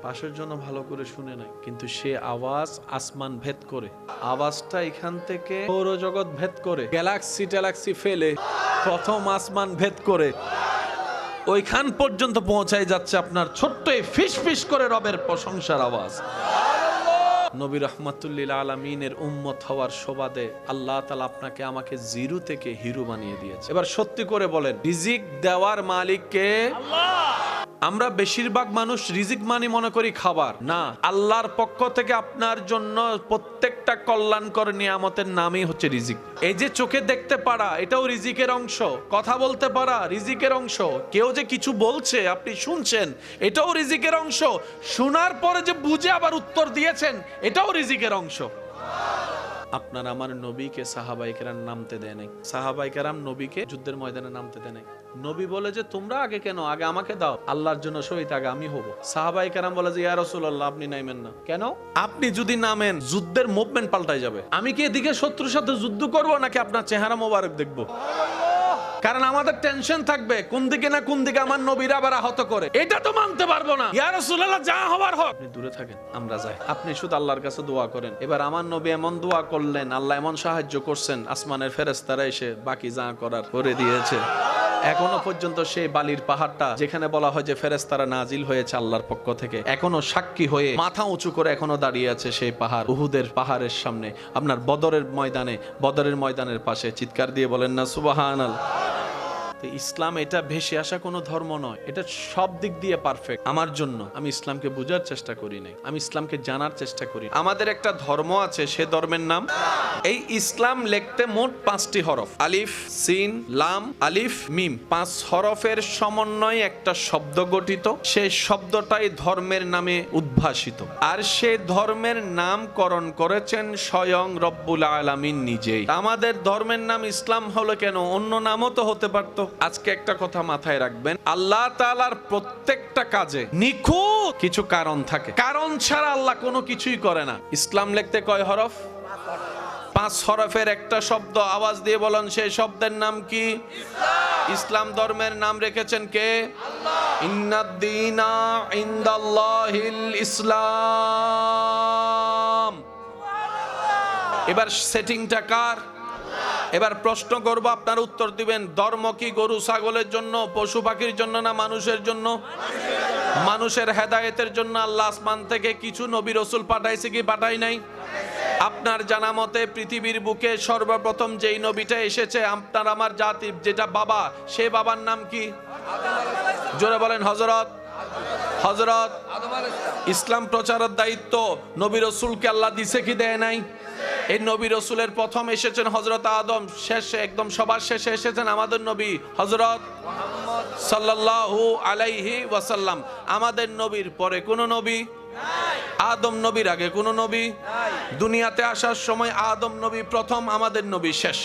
পাশের জন্য ভালো করে শুনে নাই, কিন্তু সে আওয়াজ আসমান ভেদ করে, আওয়াজটা এখান থেকে সৌরজগৎ ভেদ করে, গ্যালাক্সি ট্যালাক্সি ফেলে প্রথম আসমান ভেদ করে ওইখান পর্যন্ত পৌঁছায় যাচ্ছে আপনার ছোট্ট ফিস ফিস করে রবের প্রশংসার আওয়াজ। নবী রাহমাতুল্লিল আলামিনের উম্মত হওয়ার সুবাদে আল্লাহ তাআলা আপনাকে আমাকে জিরো থেকে হিরো বানিয়ে দিয়েছে। এবার সত্যি করে বলেন, রিজিক দেওয়ার মালিক কে? আল্লাহ। আমরা বেশিরভাগ মানুষ রিজিক মানে মনে করি খাবার, না। আল্লাহর পক্ষ থেকে আপনার জন্য প্রত্যেকটা কল্যাণকর নিয়ামতের নামই হচ্ছে রিজিক। এই যে চোখে দেখতে পারা, এটাও রিজিকের অংশ। কথা বলতে পারা রিজিকের অংশ। কেউ যে কিছু বলছে আপনি শুনছেন, এটাও রিজিকের অংশ। শোনার পরে যে বুঝে আবার উত্তর দিয়েছেন, এটাও রিজিকের অংশ। আপনার আমার নবীকে সাহাবায়ে কেরাম নামতে দেয় নাই। সাহাবায়ে কেরাম নবীকে যুদ্ধের ময়দানে নামতে দেয় নাই। নবী বলে যে তোমরা আগে কেন, আগে আমাকে দাও, আল্লাহর জন্য শহীদ আগে আমি হব। সাহাবায়ে কেরাম বলে যে ইয়া রাসূলুল্লাহ আপনি নামেন না কেন? আপনি যদি নামেন যুদ্ধের মুভমেন্ট পাল্টাই যাবে। আমি কি এদিকে শত্রুর সাথে যুদ্ধ করব নাকি আপনার চেহারা মোবারক দেখব? কারণ আমাদের টেনশন থাকবে কোন দিকে না কোন দিকে আমার নবীরা আবার আহত করে, এটা তো মানতে পারবো না। ইয়া রাসূলুল্লাহ যা হবার হোক, আপনি দূরে থাকেন, আমরা যাই। আপনি শুধু আল্লাহর কাছে দোয়া করেন। এবার আমার নবী এমন দোয়া করলেন, আল্লাহ এমন সাহায্য করছেন, আসমানের ফেরেশতারা এসে বাকি যা করার করে দিয়েছে। এখনো পর্যন্ত সেই বালির পাহাড়টা যেখানে বলা হয় যে ফেরেশতারা নাজিল হয়েছে আল্লাহর পক্ষ থেকে, এখনো সাক্ষী হয়ে মাথা উঁচু করে এখনো দাঁড়িয়ে আছে সেই পাহাড়, উহুদের পাহাড়ের সামনে। আপনার বদরের ময়দানে, বদরের ময়দানের পাশে চিৎকার দিয়ে বলেন না সুবহানাল্লাহ। তো ইসলাম এটা ভেসে আসা কোনো ধর্ম নয়, এটা সব দিক দিয়ে পারফেক্ট আমার জন্য। আমি ইসলামকে বোঝার চেষ্টা করি নাই, আমি ইসলামকে জানার চেষ্টা করি। আমাদের একটা ধর্ম আছে, সে ধর্মের নাম এই ইসলাম। লিখতে মোট 5টি হরফ, আলিফ সিন লাম আলিফ মিম। 5 হরফের সমন্বয়ে একটা শব্দ গঠিত, সেই শব্দটাই ধর্মের নামে উদ্ভাসিত। আর সে ধর্মের নামকরণ করেছেন স্বয়ং রব্বুল আলামিন নিজেই। আমাদের ধর্মের নাম ইসলাম হলো কেন? অন্য নামও তো হতে পারত। আজকে একটা কথা মাথায় রাখবেন, আল্লাহ তাআলার প্রত্যেকটা কাজে নিখুঁত কিছু কারণ থাকে, কারণ ছাড়া আল্লাহ কোনো কিছুই করে না। ইসলাম লিখতে কয় হরফ? 5 হরফের একটা শব্দ। আওয়াজ দিয়ে বলেন সেই শব্দের নাম কি? ইসলাম ধর্মের নাম রেখেছেন কে? আল্লাহ। ইন্নাদ-দীনা ইনদাল্লাহিল ইসলাম। এবার সেটিংটা কার? এবার প্রশ্ন করব, আপনারা উত্তর দিবেন। ধর্ম কি গরু ছাগলের জন্য, পশু পাখির জন্য, না মানুষের জন্য? মানুষের হেদায়েতের জন্য আল্লাহ আসমান থেকে কিছু নবী রাসূল পাঠাইছে কি পাঠাই নাই? আপনার জানা মতে পৃথিবীর বুকে সর্বপ্রথম যেই নবীটা এসেছে আপনার আমার জাতি, যেটা বাবা, সে বাবার নাম কি? জোরে বলেন। হযরত ইসলাম প্রচারের দায়িত্ব নবী রাসূলকে আল্লাহ দিছে কি দেয় নাই? এই নবী রাসূলের প্রথম এসেছেন হযরত আদম, শেষে একদম সবার শেষে এসেছেন আমাদের নবী হযরত মুহাম্মদ সাল্লাল্লাহু আলাইহি ওয়াসাল্লাম। আমাদের নবীর পরে কোন নবী নাই। আদম নবীর আগে কোন নবী নাই। দুনিয়াতে আসার সময় আদম নবী প্রথম, আমাদের নবী শেষ।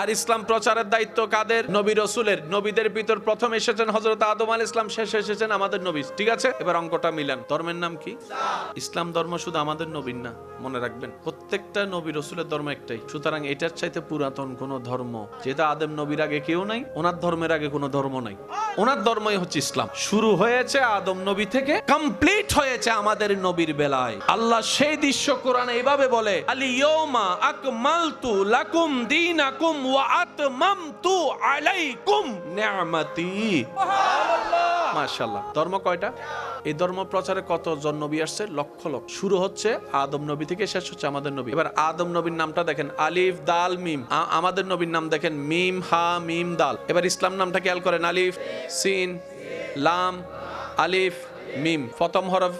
আর ইসলাম প্রচারের দায়িত্ব কাদের? নবী রাসূলের। নবীদের ভিতর প্রথম এসেছেন হযরত আদম আলাইহিস সালাম, শেষে এসেছেন আমাদের নবী। ঠিক আছে, এবার অঙ্কটা মিলান। ধর্মের নাম কি? ইসলাম ধর্ম শুধু আমাদের নবীর না, মনে রাখবেন প্রত্যেকটা নবী রাসূলের ধর্ম একটাই। সুতরাং এটার চাইতে পুরাতন কোনো ধর্ম, যেটা আদম নবীর আগে কেউ নাই, ওনার ধর্মের আগে কোনো ধর্ম নাই। ওনার ধর্মই হচ্ছে ইসলাম। শুরু হয়েছে আদম নবী থেকে, কমপ্লিট হয়েছে আমাদের নবীর বেলায়। আল্লাহ সেই দৃশ্য কোরআনে এইভাবে বলে, আল-ইয়াউমা আকমালতু লাকুম দীনাকুম ওয়া আতমামতু আলাইকুম নি'মাতি। সুবহানাল্লাহ, মাশাআল্লাহ। ধর্ম কয়টা? এই ধর্ম প্রচারে কতজন নবী আসছে? লক্ষ লক্ষ। শুরু হচ্ছে আদম নবী থেকে, শেষ হচ্ছে আমাদের নবী। এবার আদম নবীর নামটা দেখেন, আলিফ দাল মিম। আমাদের নবীর নাম দেখেন, মিম হা মিম দাল। এবার ইসলাম নামটা খেয়াল করেন, আলিফ সিন লাম আলিফ মিম। প্রথম হরফ,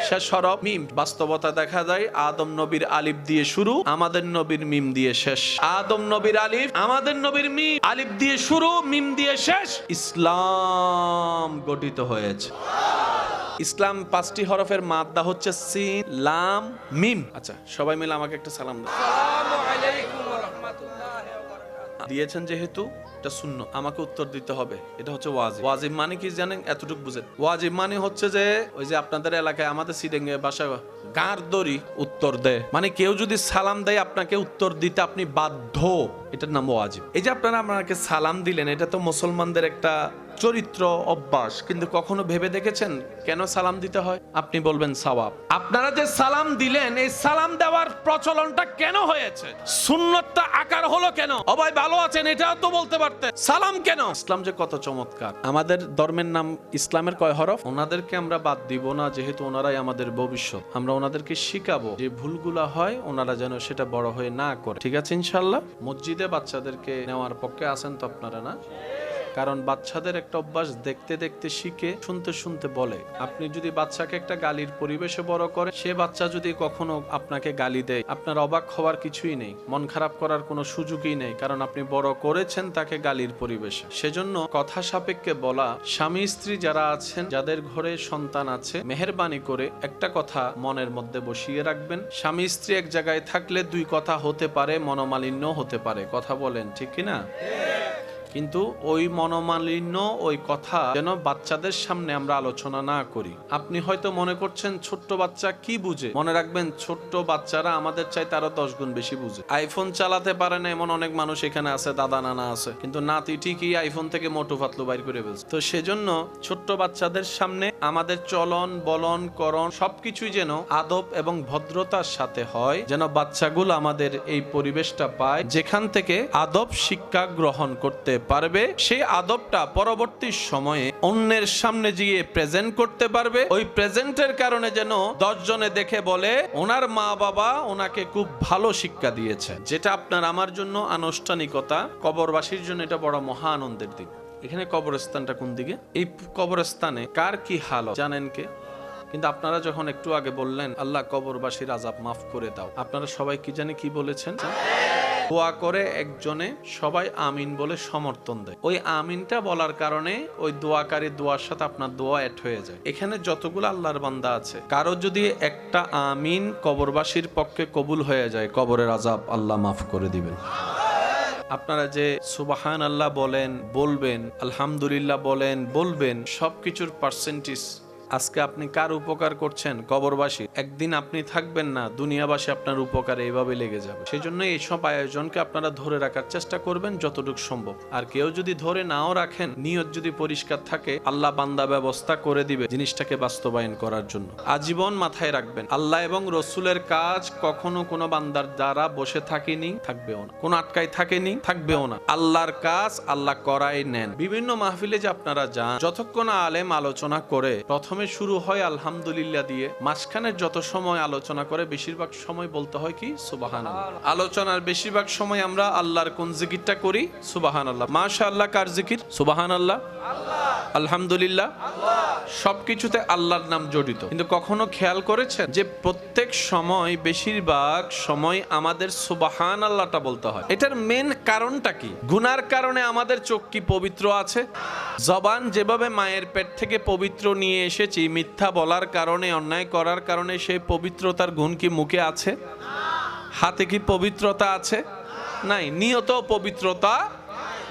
শেষ হরফ মিম। বাস্তবতা দেখা যায় আদম নবীর আলিফ দিয়ে শুরু, আমাদের নবীর মিম দিয়ে শেষ। আদম নবীর আলিফ, আমাদের নবীর মিম। আলিফ দিয়ে শুরু, মিম দিয়ে শেষ, ইসলাম গঠিত হয়েছে। ইসলাম 5টি হরফের মাদ্দা হচ্ছে সিন লাম মিম। আচ্ছা, সবাই মিলে আমাকে একটা সালাম দাও। আসসালামু আলাইকুম ওয়া রাহমাতুল্লাহি ওয়া বারাকাতুহু। দিয়েছেন যেহেতু এটা সুন্নাহ, আমাকে উত্তর দিতে হবে। এটা হচ্ছে ওয়াজিব। ওয়াজিব মানে কি জানেন? এতটুকু বুঝেন। ওয়াজিব মানে হচ্ছে যে ওই যে আপনাদের এলাকায়, আমাদের সিডেঙ্গে বাসায় গার দড়ি উত্তর দেয়, মানে কেউ যদি সালাম দেয় আপনাকে উত্তর দিতে আপনি বাধ্য, এটার নাম ওয়াজিব। এই যে আপনারা আমাকে সালাম দিলেন, এটা তো মুসলমানদের একটা চরিত্র অভ্যাস, কিন্তু কখনো ভেবে দেখেছেন কেন সালাম দিতে হয়? আপনি বলবেন সওয়াব। আপনারা যে সালাম দিলেন, এই সালাম দেওয়ার প্রচলনটা কেন হয়েছে? সুন্নতটা আকার হলো কেন? ও ভাই ভালো আছেন, এটাও তো বলতে পারতেন। সালাম কেন? ইসলাম যে কত চমৎকার। আমাদের ধর্মের নাম ইসলামের কয় হরফ? ওনাদেরকে আমরা বাদ দিব না, যেহেতু ওনারাই আমাদের ভবিষ্যৎ। আমরা ওনাদেরকে শিখাবো যে ভুলগুলা হয় ওনারা যেন সেটা বড় হয়ে না করে। ঠিক আছে ইনশাআল্লাহ। মসজিদে বাচ্চাদেরকে নেওয়ার পক্ষে আছেন তো আপনারা? না, কারণ বাচ্চাদের একটা অভ্যাস, দেখতে দেখতে শিখে, শুনতে শুনতে বলে। আপনি যদি বাচ্চাকে একটা গালির পরিবেশে বড় করেন, সে বাচ্চা যদি কখনো আপনাকে গালি দেয়, আপনার অবাক হওয়ার কিছুই নেই, মন খারাপ করার কোনো সুযোগই নেই, কারণ আপনি বড় করেছেন তাকে গালির পরিবেশে। সেজন্য কথা সাপেক্ষে বলা। স্বামী স্ত্রী যারা আছেন, যাদের ঘরে সন্তান আছে, মেহেরবানি করে একটা কথা মনের মধ্যে বসিয়ে রাখবেন। স্বামী স্ত্রী এক জায়গায় থাকলে 2 কথা হতে পারে, মনোমালিন্য হতে পারে। কথা বলেন, ঠিক কিনা? কিন্তু ওই মনোমালিন্য, ওই কথা যেন বাচ্চাদের সামনে আমরা আলোচনা না করি। আপনি হয়তো মনে করছেন ছোট্ট বাচ্চা কি বুঝে, মনে রাখবেন ছোট্ট বাচ্চারা আমাদের চাইতে আরো 10 গুণ বেশি বুঝে। আইফোন চালাতে পারে না এমন অনেক মানুষ এখানে আছে, দাদা নানা আছে, কিন্তু নাতি ঠিকই আইফোন থেকে মোটু ফাতলু বাইর করে ফেলছে। তো সেজন্য ছোট্ট বাচ্চাদের সামনে আমাদের চলন বলন করণ সবকিছুই যেন আদব এবং ভদ্রতার সাথে হয়, যেন বাচ্চাগুলো আমাদের এই পরিবেশটা পায় যেখান থেকে আদব শিক্ষা গ্রহণ করতে পারবে, সেই আদবটা পরবর্তী সময়ে অন্যের সামনে গিয়ে প্রেজেন্ট করতে পারবে। ওই প্রেজেন্টের কারণে যেন 10 জনে দেখে বলে ওনার মা বাবা ওনাকে খুব ভালো শিক্ষা দিয়েছে। যেটা আপনার আমার জন্য আনুষ্ঠানিকতা, কবরবাসীর জন্য এটা বড় মহা আনন্দের দিন। এখানে কবরস্থানটা কোন দিকে? এই কবরস্থানে কার কি হাল জানেন কে? কিন্তু আপনারা যখন একটু আগে বললেন আল্লাহ কবরবাসীর আযাব মাফ করে দাও, আপনারা সবাই কি জানি কি বলেছেন? দোয়া করে একজনে সবাই আমিন বলে সমর্থন দেয়। ওই আমিনটা বলার কারণে ওই দোয়াকারী দোয়ার সাথে আপনার দোয়া অ্যাড হয়ে যায়। এখানে যতগুলো আল্লাহর বান্দা আছে, কারো যদি একটা আমিন কবরবাসীর পক্ষে কবুল হয়ে যায়, কবরের আযাব আল্লাহ মাফ করে দিবেন। আপনারা যে সুবহান আল্লাহ বলেন, বলবেন, আলহামদুলিল্লাহ বলেন, বলবেন, সবকিছুর পার্সেন্টেজ আজকে আপনি কার উপকার করছেন? কবরবাসী। একদিন আপনি থাকবেন না, দুনিয়াবাসী আপনার উপকারে এইভাবে লেগে যাবে। সেই জন্য এইসব আয়োজনকে আপনারা ধরে রাখার চেষ্টা করবেন যতটুকু সম্ভব। আর কেউ যদি ধরে নাও রাখেন, নিয়ত যদি পরিষ্কার থাকে, আল্লাহ বান্দা ব্যবস্থা করে দিবে জিনিসটাকে বাস্তবায়ন করার জন্য। আজীবন মাথায় রাখবেন, আল্লাহ এবং রসুলের কাজ কখনো কোনো বান্দার দ্বারা বসে থাকেনি, থাকবেও না। কোনো আটকাই থাকেনি, থাকবেও না। আল্লাহর কাজ আল্লাহ করাই নেন। বিভিন্ন মাহফিলে যে আপনারা যান, যতক্ষণ আলেম আলোচনা করে প্রথমে শুরু হয় আলহামদুলিল্লাহ দিয়ে, মাঝখানের যত সময় আলোচনা করে বেশিরভাগ সময় বলতে হয় কি সুবহানাল্লাহ। আলোচনার বেশিরভাগ সময় আমরা আল্লাহর কোন জিকিরটা করি? সুবহানাল্লাহ। মাশাআল্লাহ কার জিকির? সুবহানাল্লাহ, আলহামদুলিল্লাহ, সবকিছুতে আল্লাহর নাম জড়িত। কিন্তু কখনো খেয়াল করেছেন যে প্রত্যেক সময় বেশিরভাগ সময় আমাদের সুবহানাল্লাহটা বলতে হয়? এটার মেন কারণটা কি? গুনার কারণে আমাদের চোখ কি পবিত্র আছে? জবান যেভাবে মায়ের পেট থেকে পবিত্র নিয়ে এসেছি, মিথ্যা বলার কারণে, অন্যায় করার কারণে সেই পবিত্রতার গুণ কি মুখে আছে? হাতে কি পবিত্রতা আছে? নাই। নিয়ত পবিত্রতা।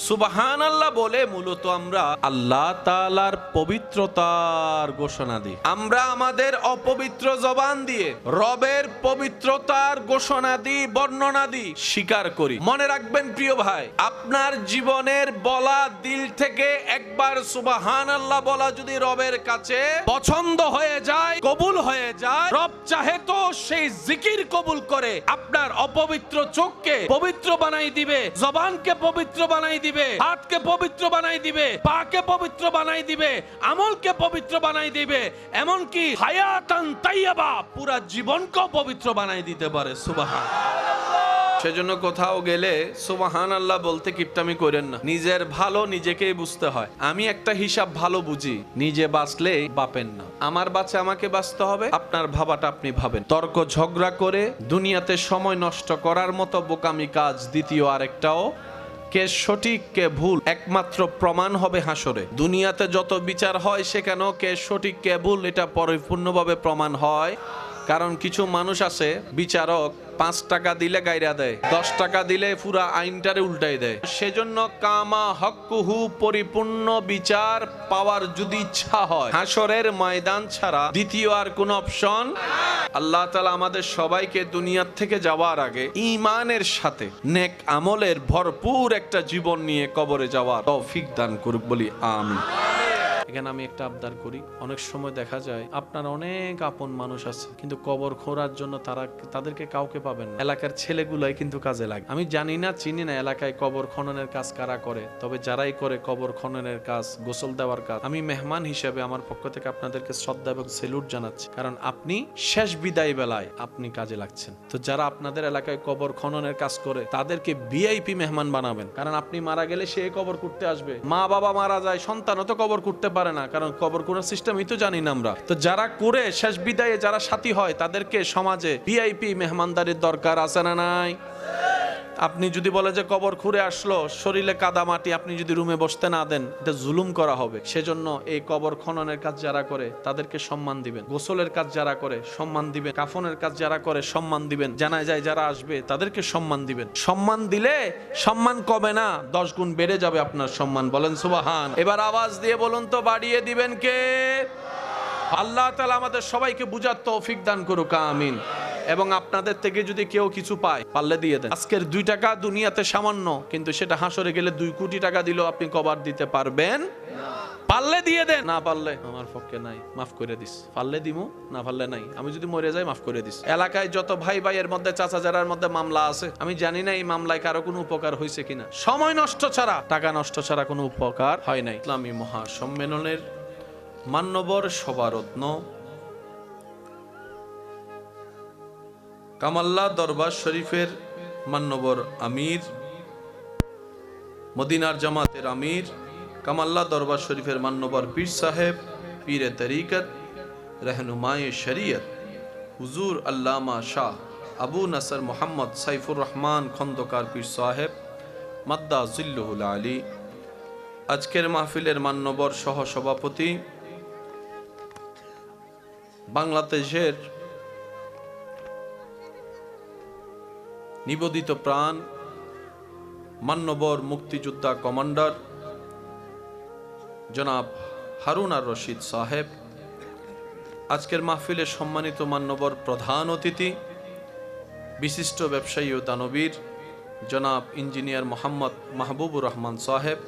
সুবহানাল্লাহ বলে মূলত আমরা আল্লাহ তাআলার পবিত্রতার ঘোষণা দিই। আমরা আমাদের অপবিত্র জবান দিয়ে রবের পবিত্রতার ঘোষণা দিই, বর্ণনা দিই, স্বীকার করি। মনে রাখবেন প্রিয় ভাই, আপনার জীবনের বলা দিল থেকে একবার সুবহানাল্লাহ বলা যদি রবের কাছে পছন্দ হয়ে যায়, কবুল হয়ে যায়, রব চাহে তো সেই জিকির কবুল করে আপনার অপবিত্র চোখকে পবিত্র বানাই দিবে, জবানকে পবিত্র বানাই দিবে, হাতকে পবিত্র বানাই দিবে, পাকে পবিত্র বানাই দিবে, আমলকে পবিত্র বানাই দিবে, এমনকি হায়াতান তাইয়্যিবা পুরা জীবনকেও পবিত্র বানাই দিতে পারে। সুবহানাল্লাহ। সেজন্য কোথাও গেলে সুবহানাল্লাহ বলতে কিপটামি করেন না। নিজের ভালো নিজেকেই বুঝতে হয়। আমি একটা হিসাব ভালো বুঝি, নিজে বাঁচলে বাপেন না। আমার বাঁচে আমাকে বাঁচতে হবে, আপনার ভাবাটা আপনি ভাবেন। তর্ক ঝগড়া করে দুনিয়াতে সময় নষ্ট করার মতো বোকামি কাজ দ্বিতীয় আরেকটাও। কে সঠিক কে ভুল একমাত্র প্রমাণ হবে হাসরে। দুনিয়াতে যত বিচার হয় সেখানেও কে সঠিক কে ভুল এটা পরিপূর্ণভাবে প্রমাণ হয়। কারণ কিছু মানুষ আছে, বিচারক 5 টাকা দিলে গায়রা দেয়, 10 টাকা দিলে পুরা আইনটারে উল্টাই দেয়। সেজন্য কামা হক্কুহু পরিপূর্ণ বিচার পাওয়ার যদি ইচ্ছা হয়, হাসরের ময়দান ছাড়া দ্বিতীয় আর কোন অপশন। আল্লাহ তাআলা আমাদের সবাইকে দুনিয়ার থেকে যাওয়ার আগে ঈমানের সাথে নেক আমলের ভরপুর একটা জীবন নিয়ে কবরে যাওয়ার তৌফিক দান করুক, বলি আমিন। এখানে আমি একটা আবদার করি, অনেক সময় দেখা যায় আপনার অনেক আপন মানুষ আছে, কিন্তু কবর খোঁড়ার জন্য তাদেরকে কাউকে পাবেন না। এলাকার ছেলেগুলাই কিন্তু কাজে লাগে। আমি জানি না, চিনি না এলাকায় কবর খননের কাজ কারা করে, তবে যারাই করে কবর খননের কাজ, গোসল দেওয়ার কাজ, আমি মেহমান হিসেবে আমার পক্ষ থেকে আপনাদেরকে শ্রদ্ধা এবং সেলুট জানাচ্ছি। কারণ আপনি শেষ বিদায় বেলায় আপনি কাজে লাগছেন। তো যারা আপনাদের এলাকায় কবর খননের কাজ করে তাদেরকে ভিআইপি মেহমান বানাবেন। কারণ আপনি মারা গেলে সে কবর করতে আসবে। মা বাবা মারা যায়, সন্তানও তো কবর করতে পারে না, কারণ কবর কোরার সিস্টেমই তো জানি না আমরা। তো যারা করে শেষ বিদায়ে যারা সাথী হয় তাদেরকে সমাজে ভিআইপি মেহমানদারির দরকার আছে না নাই? আপনি যদি বলে যে কবর খুঁড়ে আসলো, শরীরে কাদা মাটি, আপনি যদি রুমে বসতে না দেন, এটা জুলুম করা হবে। সেজন্য এই কবর খননের কাজ যারা করে তাদেরকে সম্মান দিবেন, গোসলের কাজ যারা করে সম্মান দিবেন, কাফনের কাজ যারা করে সম্মান দিবেন, জানাজায় যারা আসবে তাদেরকে সম্মান দিবেন। সম্মান দিলে সম্মান কমে না, 10 গুণ বেড়ে যাবে আপনার সম্মান। বলেন সুবহান। এবার আওয়াজ দিয়ে বলুন তো, বাড়িয়ে দিবেন কে? আল্লাহ তাআলা আমাদের সবাইকে বুঝার তৌফিক দান করুক, আমিন। এবং আপনাদের থেকে যদি কেউ কিছু পায়, পারলে দিয়ে দেন। আজকের 2 টাকা দুনিয়াতে সামান্য, কিন্তু সেটা হাসরে গেলে 2 কোটি টাকা দিলেও আপনি কবর দিতে পারবেন না। পারলে দিয়ে দেন, না পারলে আমার পক্ষে নাই, মাফ করে দিস। পারলে দিমু, না পারলে নাই। আমি যদি মরে যাই মাফ করে দিস। এলাকায় যত ভাই ভাইয়ের মধ্যে, চাচা যারার মধ্যে মামলা আছে, আমি জানি না এই মামলায় কারো কোনো উপকার হয়েছে কিনা। সময় নষ্ট ছাড়া, টাকা নষ্ট ছাড়া কোনো উপকার হয় নাই। ইসলামী মহাসম্মেলনের মান্যবর সভারত্ন কামাল্লা দরবার শরীফের মান্যবর আমির, মদিনার জামাতের আমির, কামাল্লা দরবার শরীফের মান্যবর পীর সাহেব, পীরে তরিকত, रहनुमाए शरीयत হুজুর আল্লামা শাহ আবু নাসর মোহাম্মদ সাইফুর রহমান খন্দকার পীর সাহেব মাদ্দা জিল্লুহুল আলী, আজকের মাহফিলের মান্যবর সহ সভাপতি, বাংলাদেশের নিবেদিত প্রাণ মান্যবর মুক্তিযোদ্ধা কমান্ডার জনাব হারুন আর রশিদ সাহেব, আজকের মাহফিলের সম্মানিত মান্যবর প্রধান অতিথি বিশিষ্ট ব্যবসায়ী ও দানবীর জনাব ইঞ্জিনিয়ার মোহাম্মদ মাহবুবুর রহমান সাহেব,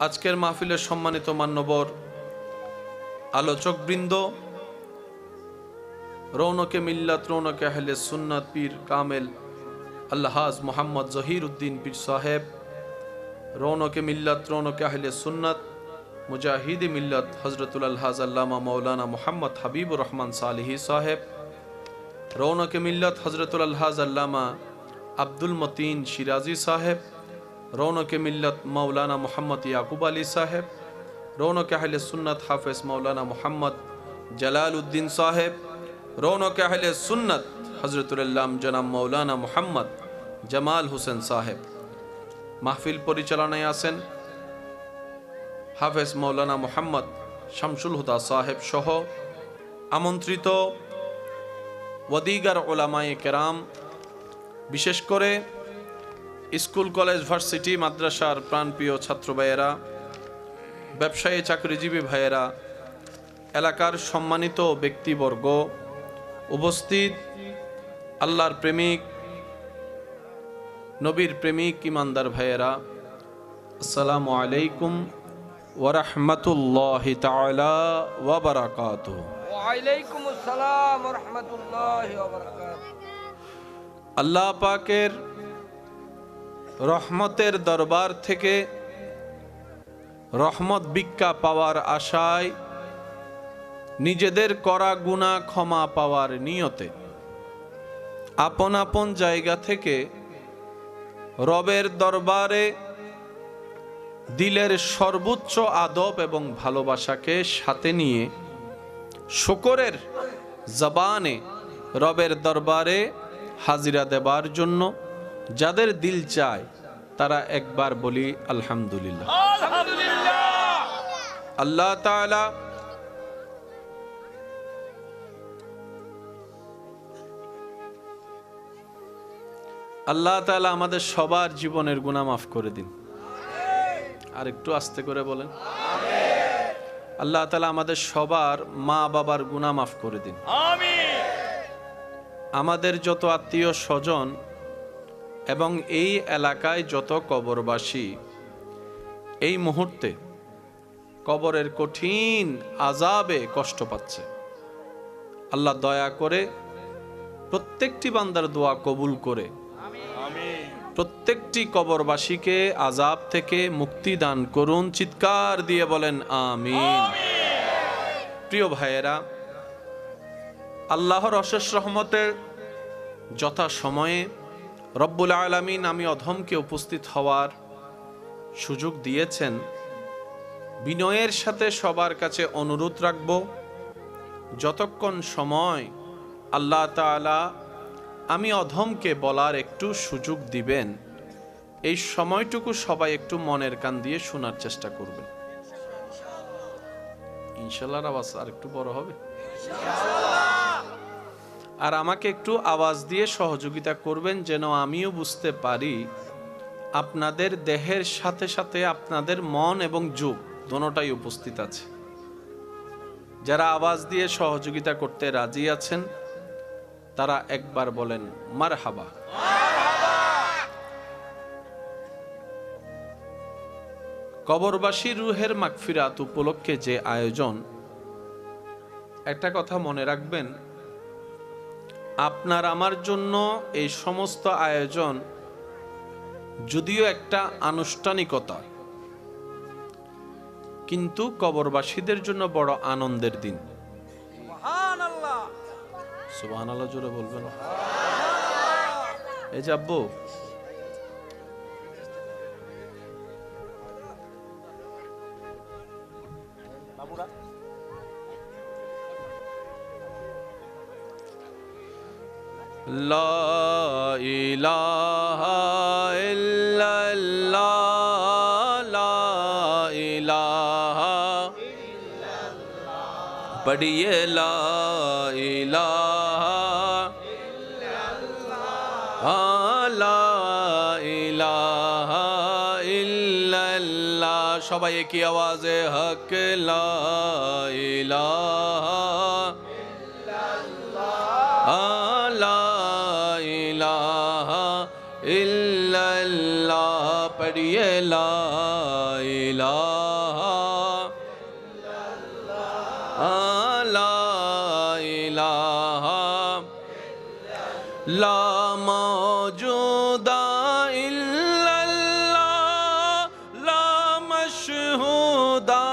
আজকের মাহফিলের সম্মানিত মান্যবর আলোচকবৃন্দ, রৌনকে মিল্লাত, রৌনকে আহলে সুন্নাত পীর কামেল আল্লাহাজ মোহাম্মদ জহির উদ্দিন পীর সাহেব, রৌনকে মিল্লাত, রৌনকে আহলে সুন্নাত মুজাহিদ মিল্লাত হজরতুল আলহাজ আল্লামা মৌলানা মোহাম্মদ হাবিবুর রহমান সালিহি সাহেব, রৌনকে মিল্লাত হজরতুল আলহাজ আল্লামা আব্দুল মতিন সিরাজি সাহেব, রৌনকে মিল্লাত মৌলানা মোহাম্মদ ইয়াকুব আলী সাহেব, রৌনকে আহলে সুন্নাত হাফেজ মৌলানা মোহাম্মদ জালাল উদ্দিন সাহেব, রৌনকে আহলে সুন্নাত হজরতুল আল্লাম জনাব মৌলানা মোহাম্মদ জামাল হোসেন সাহেব। মাহফিল পরিচালনায় আছেন হাফেজ মৌলানা মোহাম্মদ শামসুল হুদা সাহেব সহ আমন্ত্রিত ওয়াদিগার ওলামায়ে কেরাম, বিশেষ করে স্কুল কলেজ ভার্সিটি মাদ্রাসার প্রাণপ্রিয় ছাত্র ভাইয়েরা, ব্যবসায়ী চাকরিজীবী ভাইয়েরা, এলাকার সম্মানিত ব্যক্তিবর্গ, উপস্থিত আল্লাহর প্রেমিক, নবীর প্রেমিক ইমানদার ভাইয়েরা, আসসালামু আলাইকুম ওয়া রাহমাতুল্লাহি তাআলা ওয়া বারাকাতুহু। ওয়া আলাইকুম আসসালাম ওয়া রাহমাতুল্লাহি ওয়া বারাকাতুহু। আল্লাহ পাকের রহমতের দরবার থেকে রহমত ভিক্ষা পাওয়ার আশায়, নিজেদের করা গুনাহ ক্ষমা পাওয়ার নিয়তে আপন আপন জায়গা থেকে রবের দরবারে দিলের সর্বোচ্চ আদব এবং ভালোবাসাকে সাথে নিয়ে শুকরের জবানে রবের দরবারে হাজিরা দেবার জন্য যাদের দিল চায় তারা একবার বলি আলহামদুলিল্লাহ। আল্লাহ তাআলা আমাদের সবার জীবনের গুনাহ মাফ করে দিন। আর একটু আস্তে করে বলেন, আল্লাহ তাআলা আমাদের সবার মা বাবার গুনাহ মাফ করে দিন। আমাদের যত আত্মীয় স্বজন এবং এই এলাকায় যত কবরবাসী এই মুহূর্তে কবরের কঠিন আযাবে কষ্ট পাচ্ছে, আল্লাহ দয়া করে প্রত্যেকটি বান্দার দোয়া কবুল করে প্রত্যেকটি কবরবাসীকে আযাব থেকে মুক্তি দান করুন। চিৎকার দিয়ে বলেন আমিন। প্রিয় ভাইয়েরা, আল্লাহর অশেষ রহমতের যথা সময়ে রব্বুল আলামিন আমি অধমকে উপস্থিত হওয়ার সুযোগ দিয়েছেন। বিনয়ের সাথে সবার কাছে অনুরোধ রাখব, যতক্ষণ সময় আল্লাহ তাআলা আমি অধমকে বলার একটু সুযোগ দিবেন, এই সময়টুকু সবাই একটু মনের কান দিয়ে শোনার চেষ্টা করবেন। ইনশাআল্লাহর আওয়াজ আর একটু বড় হবে, আর আমাকে একটু আওয়াজ দিয়ে সহযোগিতা করবেন যেন আমিও বুঝতে পারি আপনাদের দেহের সাথে সাথে আপনাদের মন এবং যোগ দোনোটাই উপস্থিত আছে। যারা আওয়াজ দিয়ে সহযোগিতা করতে রাজি আছেন তারা একবার বলেন মারহাবা। কবরবাসী রুহের মাগফিরাত উপলক্ষে যে আয়োজন, একটা কথা মনে রাখবেন, আপনার আমার জন্য এই সমস্ত আয়োজন যদিও একটা আনুষ্ঠানিকতা, কিন্তু কবরবাসীদের জন্য বড় আনন্দের দিন। সুবহানাল্লাহ। সুবহানাল্লাহ জোরে বলবেন। এই যে আব্বু, লা ইলাহা ইল্লাল্লাহ, লা ইলাহা ইল্লাল্লাহ, পড়িয়ে লা ইলাহা ইল্লাল্লাহ, লা ইলাহা ইল্লাল্লাহ। সবাই একই আওয়াজে হক লা ইলাহা ইল্লাল্লাহ, পড়িয়ে লা ইলাহা লা ইলাহা লা মওজুদা ইল্লাল্লাহ, লা মাশহুদা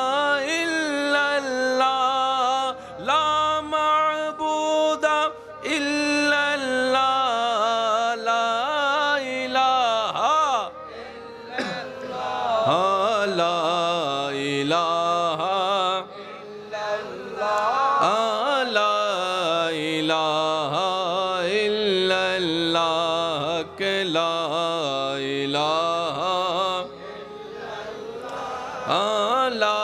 ইল্লাল্লাহ, লা মা'বুদা ইল্লাল্লাহ, লা ইলাহা লা ইলাহা লা ইলাহা ইল্লাল্লাহ, লা ইলাহা লা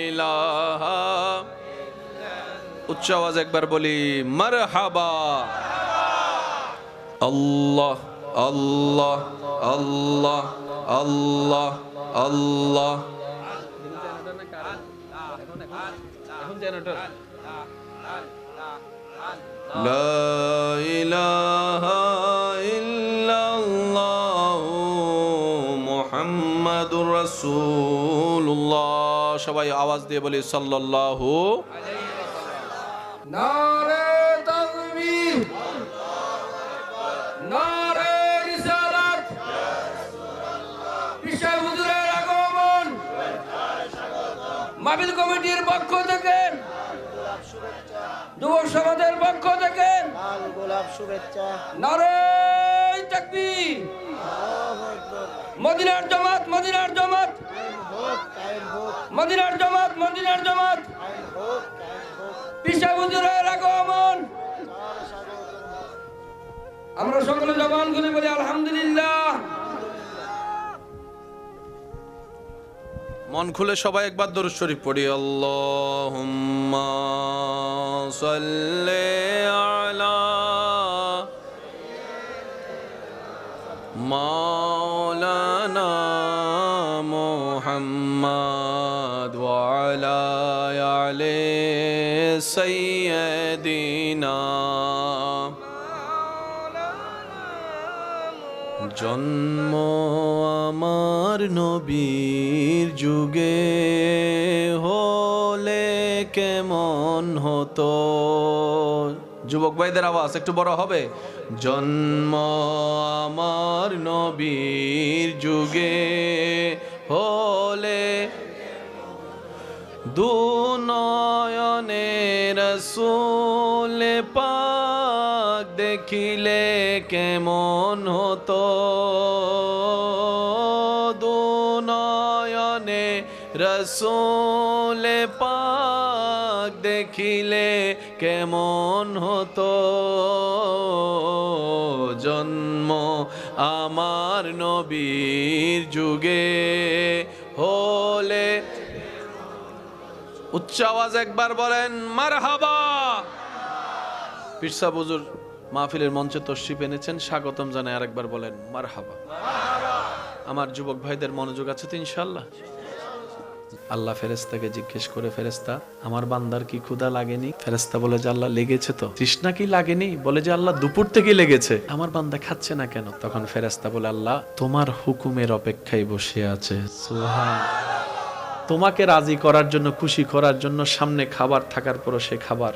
ইলাহা। উচ্চ আওয়াজ একবার বলি মারহাবা। আল্লাহ আল্লাহ আল্লাহ আল্লাহ আল্লাহ। লা ইলাহা ইল্লাল্লাহ মুহাম্মাদুর রাসূলুল্লাহ। সবাই আওয়াজ দিয়ে বলি সাল্লাল্লাহু। নারে তাকবীর, নারে রিসালাত, পীর সাহেব হুজুরের আগমন, মাহফিল কমিটির পক্ষ থেকে, যুব সমাজের পক্ষ থেকে লাল গোলাপ শুভেচ্ছা। নারে তাকবীর। মদিনার জামাত, মদিনার জামাত, কায়েম হোক, মদিনার জামাত, মদিনার জামাত, কায়েম হোক, কায়েম হোক। পীর সাহেব হুজুরের আগমন। আমরা সকলে জবান খুলে বলি আলহামদুলিল্লাহ। মন খুলে সবাই একবার দরুদ শরীফ পড়ি। আল্লাহুম্মা সাল্লি আলা মাওলানা মুহাম্মদ ওয়া আলা আলি সাইয়্যিদিনা। জন্ম আমার নবীর যুগে হলে কেমন হতো। যুবক ভাইদের আওয়াজ একটু বড় হবে। জন্ম আমার নবীর যুগে হলে দু নয়নে রাসূল পাক দেখিলে কেমন হতো। দু নয়নে রাসূল পাক দেখিলে কেমন হতো। জন্ম আমার নবীর যুগে হলে, উচ্চ আওয়াজ একবার বলেন মারহাবা। পীর সাহেব হুজুর মাহফিলের মঞ্চে তশরিফ এনেছেন, স্বাগতম জানাই আরেকবার বলেন মারহাবা। আমার যুবক ভাইদের মনোযোগ আছে তো ইনশাআল্লাহ? আল্লাহ ফেরেশতাকে জিজ্ঞেস করে, ফেরেশতা আমার বান্দার কি ক্ষুধা লাগেনি? ফেরেশতা বলে যে আল্লাহ লেগেছে তো। তৃষ্ণা কি লাগেনি? বলে যে আল্লাহ দুপুর থেকে লেগেছে। আমার বান্দা খাচ্ছে না কেন? তখন ফেরেশতা বলে আল্লাহ তোমার হুকুমের অপেক্ষায় বসে আছে। সুবহান। তোমাকে রাজি করার জন্য, খুশি করার জন্য সামনে খাবার থাকার পরও সে খাবার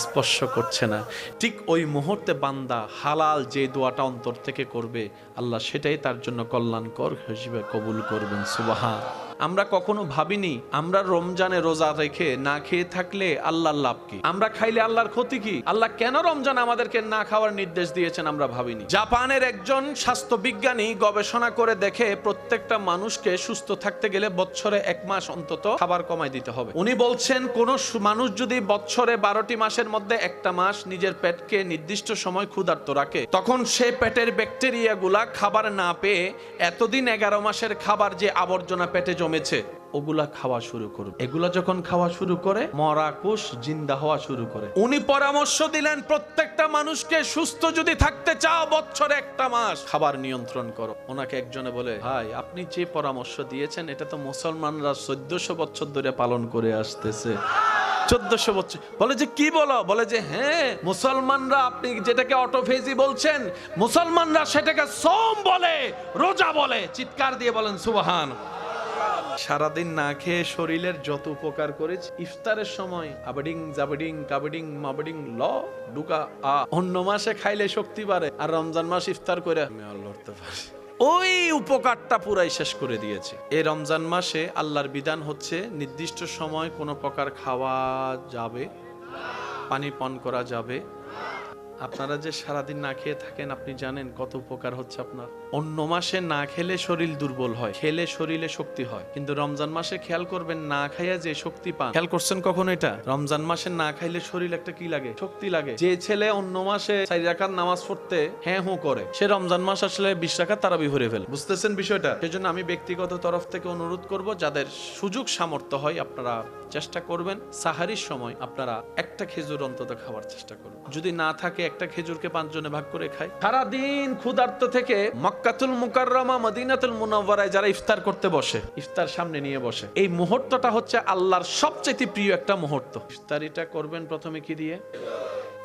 স্পর্শ করছে না। ঠিক ওই মুহূর্তে বান্দা হালাল যে দোয়াটা অন্তর থেকে করবে, আল্লাহ সেটাই তার জন্য কল্যাণকর হিসেবে কবুল করবেন। সুবহান। আমরা কখনো ভাবিনি আমরা রমজানে রোজা রেখে না খেয়ে থাকলে আল্লাহর লাভ কি, আমরা খাইলে আল্লাহর ক্ষতি কি, আল্লাহ কেন রমজান আমাদেরকে না খাওয়ার নির্দেশ দিয়েছেন আমরা ভাবিনি। জাপানের একজন স্বাস্থ্য বিজ্ঞানী গবেষণা করে দেখে প্রত্যেকটা মানুষকে সুস্থ থাকতে গেলে বছরে 1 মাস অন্তত খাবার কমাই দিতে হবে। উনি বলছেন কোন মানুষ যদি বছরে 12টি মাসের মধ্যে একটা মাস নিজের পেটকে নির্দিষ্ট সময় ক্ষুধার্ত রাখে, তখন সে পেটের ব্যাকটেরিয়া গুলা খাবার না পেয়ে এতদিন 11 মাসের খাবার যে আবর্জনা পেটে জমেছে ওগুলা খাওয়া শুরু করবে। এগুলা যখন খাওয়া শুরু করে মরা কোষ জিন্দা হওয়া শুরু করে। উনি পরামর্শ দিলেন প্রত্যেকটা মানুষকে সুস্থ যদি থাকতে চাও বছরে 1 মাস খাবার নিয়ন্ত্রণ করো। ওনাকে একজনে বলে, ভাই আপনি যে পরামর্শ দিয়েছেন এটা তো মুসলমানরা 1400 বছর ধরে পালন করে আসতেছে। 1400 বছর। বলে যে কি বলো? বলে যে হ্যাঁ, মুসলমানরা, আপনি যেটাকে অটোফেজি বলছেন, মুসলমানরা সেটাকে সোম বলে, রোজা বলে। চিৎকার দিয়ে বলেন সুবহান। সারাদিন না খেয়ে শরীরের যত উপকার করেছে, ইফতারের সময় আবেডিং জাবেডিং কাবেডিং মাবেডিং ল ডুকা অন্য মাসে খাইলে শক্তি বাড়ে, আর রমজান মাস ইফতার করে আমি লড়তে পারি। ওই উপকারটা পুরাই শেষ করে দিয়েছে। এই রমজান মাসে আল্লাহর বিধান হচ্ছে নির্দিষ্ট সময় কোনো প্রকার খাওয়া যাবে, পানি পান করা যাবে। আপনারা যে সারাদিন না খেয়ে থাকেন, আপনি জানেন কত উপকার হচ্ছে আপনার। অন্য মাসে না খেলে শরীর দুর্বল হয়, খেলে শরীরে শক্তি হয়, কিন্তু রমজান মাসে খেয়াল করবেন না খাইয়া যে শক্তি পান। খেয়াল করছেন কখনো এটা? রমজান মাসে না খাইলে শরীর একটা কি লাগে? শক্তি লাগে। যে ছেলে অন্য মাসে 4 রাকাত নামাজ পড়তে হ্যাঁ হু করে, সে রমজান মাস আসলে 20 রাকাত তারাবি পড়ে ফেলে। বুঝতেছেন বিষয়টা? সেজন্য আমি ব্যক্তিগত তরফ থেকে অনুরোধ করব, যাদের সুযোগ সামর্থ্য হয় আপনারা চেষ্টা করবেন সাহারির সময় আপনারা একটা খেজুর অন্তত খাওয়ার চেষ্টা করবেন। যদি না থাকে একটা খেজুরকে 5 জনে ভাগ করে খায়। সারাদিন ক্ষুধার্ত থেকে মক্কাতুল মুকাররমা মদিনাতুল মুনাওয়ারায় যারা ইফতার করতে বসে, ইফতার সামনে নিয়ে বসে, এই মুহূর্তটা হচ্ছে আল্লাহর সবচেয়ে প্রিয় একটা মুহূর্ত। ইফতারিটা করবেন প্রথমে কি দিয়ে?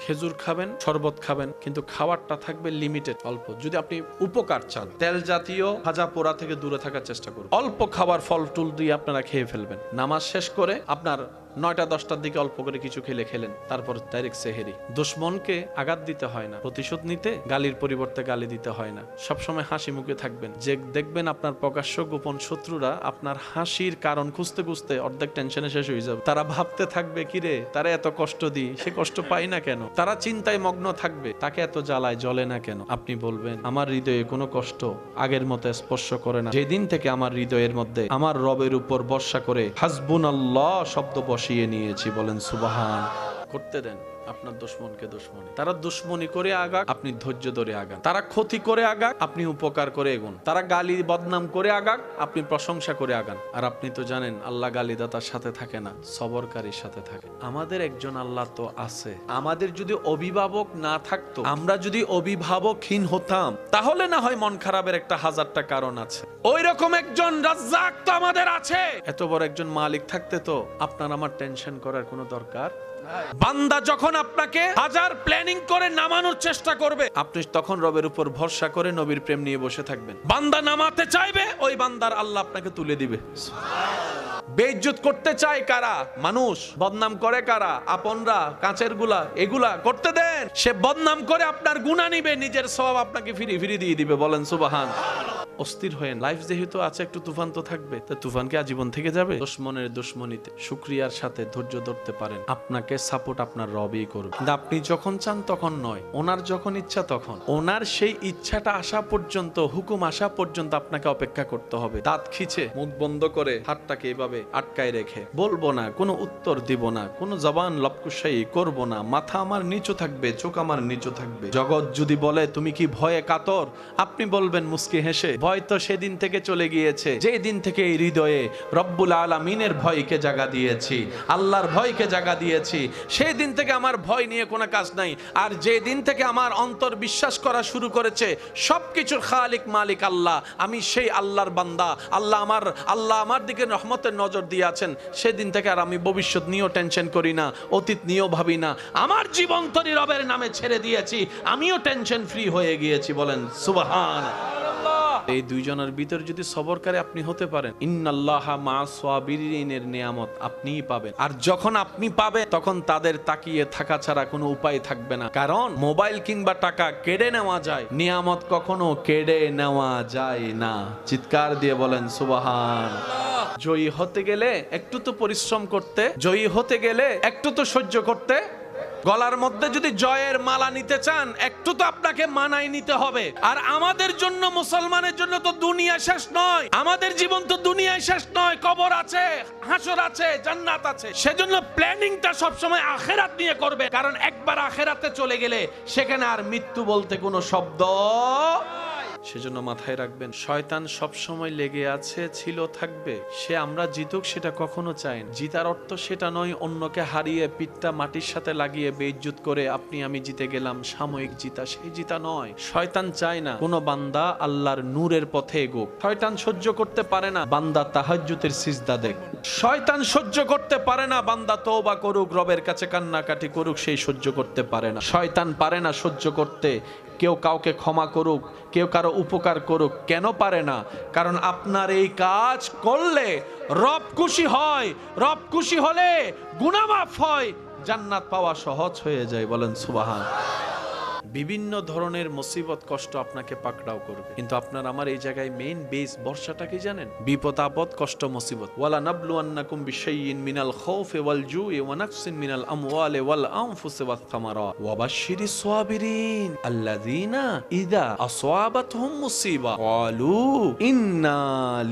খেজুর খাবেন, শরবত খাবেন, কিন্তু খাবারটা থাকবে লিমিটেড, অল্প। যদি আপনি উপকার চান, তেল জাতীয় ভাজা পোড়া থেকে দূরে থাকার চেষ্টা করুন। অল্প খাবার ফল টুল দিয়ে আপনারা খেয়ে ফেলবেন। নামাজ শেষ করে আপনার 9টা-10টার দিকে অল্প করে কিছু খেলেন, তারপর ডাইরেক্ট সেহেরি। দুশমনকে আঘাত দিতে হয় না, প্রতিশোধ নিতে গালির পরিবর্তে গালি দিতে হয় না। সবসময় হাসি মুখে থাকবেন। যে দেখবেন আপনার প্রকাশ্য গোপন শত্রুরা আপনার হাসির কারণ খুঁজতে খুঁজতে অর্ধেক টেনশনে শেষ হয়ে যাবে। তারা ভাবতে থাকবে, কিরে তারা এত কষ্ট দিই, সে কষ্ট পাই না কেন? তারা চিন্তায় মগ্ন থাকবে, তাকে এত জ্বালায় জ্বলে না কেন? আপনি বলবেন, আমার হৃদয়ে কোনো কষ্ট আগের মতো স্পর্শ করে না। যেদিন থেকে আমার হৃদয়ের মধ্যে আমার রবের উপর ভরসা করে হাসবুনাল্লাহ শব্দ বসিয়ে নিয়েছি, বলেন সুবহান। করতে দেন আপনার দুশমনকে দুশমনি। তারা দুশমনি করে আগাক, আপনি ধৈর্য ধরে আগান। তারা ক্ষতি করে আগাক, আপনি উপকার করে এগুন। তারা গালি বদনাম করে আগাক, আপনি প্রশংসা করে আগান। আর আপনি তো জানেন আল্লাহ গালিদাতার সাথে থাকে না, সবরকারীর সাথে থাকে। আমাদের একজন আল্লাহ তো আছে। আমাদের যদি অভিভাবক না থাকতো, আমরা যদি অভিভাবকহীন হতাম, তাহলে না হয় মন খারাপের একটা 1000টা কারণ আছে। ওই রকম একজন রাজ্জাক তো আমাদের আছে। এত বড় একজন মালিক থাকতে তো আপনার আমার টেনশন করার কোনো দরকার। বান্দা যখন আপনাকে 1000 প্ল্যানিং করে নামানোর চেষ্টা করবে, আপনি তখন রবের উপর ভরসা করে নবীর প্রেম নিয়ে বসে থাকবেন। বান্দা নামাতে চাইবে, ওই বান্দার আল্লাহ আপনাকে তুলে দিবে। বেইজ্জত করতে চায় কারা? মানুষ। বদনাম করে কারা? আপনরা, কাঁচের গুলা। এগুলা করতে দেন। সে বদনাম করে আপনার গুনাহ নিবে, নিজের সওয়াব আপনাকে ফিরি দিয়ে দিবে, বলেন সুবহান। অস্থির হয়েন। লাইফ যেহেতু আছে, একটু তুফান তো থাকবে। তা তুফান কি আজীবন থেকে যাবে? দুশমনের দুশমনিতে শুকরিয়ার সাথে ধৈর্য ধরতে পারেন, আপনাকে সাপোর্ট আপনার রবই করবে। কিন্তু আপনি যখন চান তখন নয়, ওনার যখন ইচ্ছা তখন। ওনার সেই ইচ্ছাটা আসা পর্যন্ত, হুকুম আসা পর্যন্ত আপনাকে অপেক্ষা করতে হবে। দাঁত খিচে, মুখ বন্ধ করে, হাতটাকে এভাবে আটকায় রেখে বলবো না, কোনো উত্তর দিব না, কোনো জবান লপকুশাই করব না, মাথা আমার নিচু থাকবে, চোখ আমার নিচু থাকবে। জগৎ যদি বলে তুমি কি ভয়ে কাতর, আপনি বলবেন মুস্কি হেসে, ভয় তো সেদিন থেকে চলে গিয়েছে যে দিন থেকে এই হৃদয়ে রব্বুল আলামিনের ভয়কে জাগা দিয়েছি, আল্লাহর ভয়কে জাগা দিয়েছি, সেই দিন থেকে আমার ভয় নিয়ে কোনো কাজ নাই। আর যে দিন থেকে আমার অন্তর বিশ্বাস করা শুরু করেছে সবকিছুর খালিক মালিক আল্লাহ, আমি সেই আল্লাহর বান্দা, আল্লাহ আমার দিকে রহমতের নজর দিয়ে আছেন, সেদিন থেকে আর আমি ভবিষ্যৎ নিয়েও টেনশন করি না, অতীত নিয়েও ভাবি না। আমার জীবন তরি রবের নামে ছেড়ে দিয়েছি, আমিও টেনশন ফ্রি হয়ে গিয়েছি। বলেন সুবহানাল্লাহ। এই দুইজনের ভিতর যদি সবরকারী আপনি হতে পারেন, ইন্নাল্লাহা মা'আস সাবিরিনের নিয়ামত আপনিই পাবেন। আর যখন আপনি পাবেন তখন তাদের তাকিয়ে থাকা ছাড়া কোনো উপায় থাকবে না। কারণ মোবাইল কিংবা টাকা কেড়ে নেওয়া যায়, নিয়ামত কখনো কেড়ে নেওয়া যায় না। চিৎকার দিয়ে বলেন সুবহানাল্লাহ। জয়ী হতে গেলে একটু তো পরিশ্রম করতে, জয়ী হতে গেলে একটু তো সহ্য করতে। গলার মধ্যে যদি জয়ের মালা নিতে চান একটু তো আপনাকে মানাই নিতে হবে। আর আমাদের জন্য, মুসলমানের জন্য তো দুনিয়া শেষ নয়, আমাদের জীবন তো দুনিয়ায় শেষ নয়, কবর আছে, হাসর আছে, জান্নাত আছে। সেজন্য প্ল্যানিংটা সবসময় আখেরাত নিয়ে করবে, কারণ একবার আখেরাতে চলে গেলে সেখানে আর মৃত্যু বলতে কোনো শব্দ। সেজন্য মাথায় রাখবেন, শয়তান সব সময় লেগে আছে, ছিল, থাকবে। সে আমরা জিতুক সেটা কখনো চায় না। জিতার অর্থ সেটা নয় অন্যকে হারিয়ে পিঠটা মাটির সাথে লাগিয়ে বেইজ্জত করে আপনি আমি জিতে গেলাম, সাময়িক জিতা, সেই জিতা নয়। শয়তান চায় না কোনো বান্দা আল্লাহর নূরের পথে এগোক। শয়তান সহ্য করতে পারে না বান্দা তাহাজ্জুদের সিজদা দেখ। শয়তান সহ্য করতে পারে না বান্দা তওবা করুক, রবের কাছে কান্নাকাটি করুক, সেই সহ্য করতে পারে না। শয়তান পারে না সহ্য করতে কেউ কাউকে ক্ষমা করুক, কেউ কারো উপকার করুক। কেন পারে না? কারণ আপনার এই কাজ করলে রব খুশি হয়, রব খুশি হলে গুনাহ মাফ হয়, জান্নাত পাওয়া সহজ হয়ে যায়। বলেন সুবহানাল্লাহ। বিভিন্ন ধরনের মুসিবত কষ্ট আপনাকে পাকড়াও করবে, কিন্তু আপনার আমার এই জায়গায় মেইন বেস ভরসাটা কি জানেন? বিপদ আপদ কষ্ট মুসিবত। ওয়ালা নাবলুয়ান্নাকুম বিশাইইন মিনাল খাউফি ওয়াল জুই ওয়া নাকসিন মিনাল আমওয়ালি ওয়াল আনফুসি ওয়াস সামারাত ওয়া বাশশিরিস সাবিরিন আল্লাযীনা ইযা আসাবাতহুম মুসিবা ক্বালু ইন্না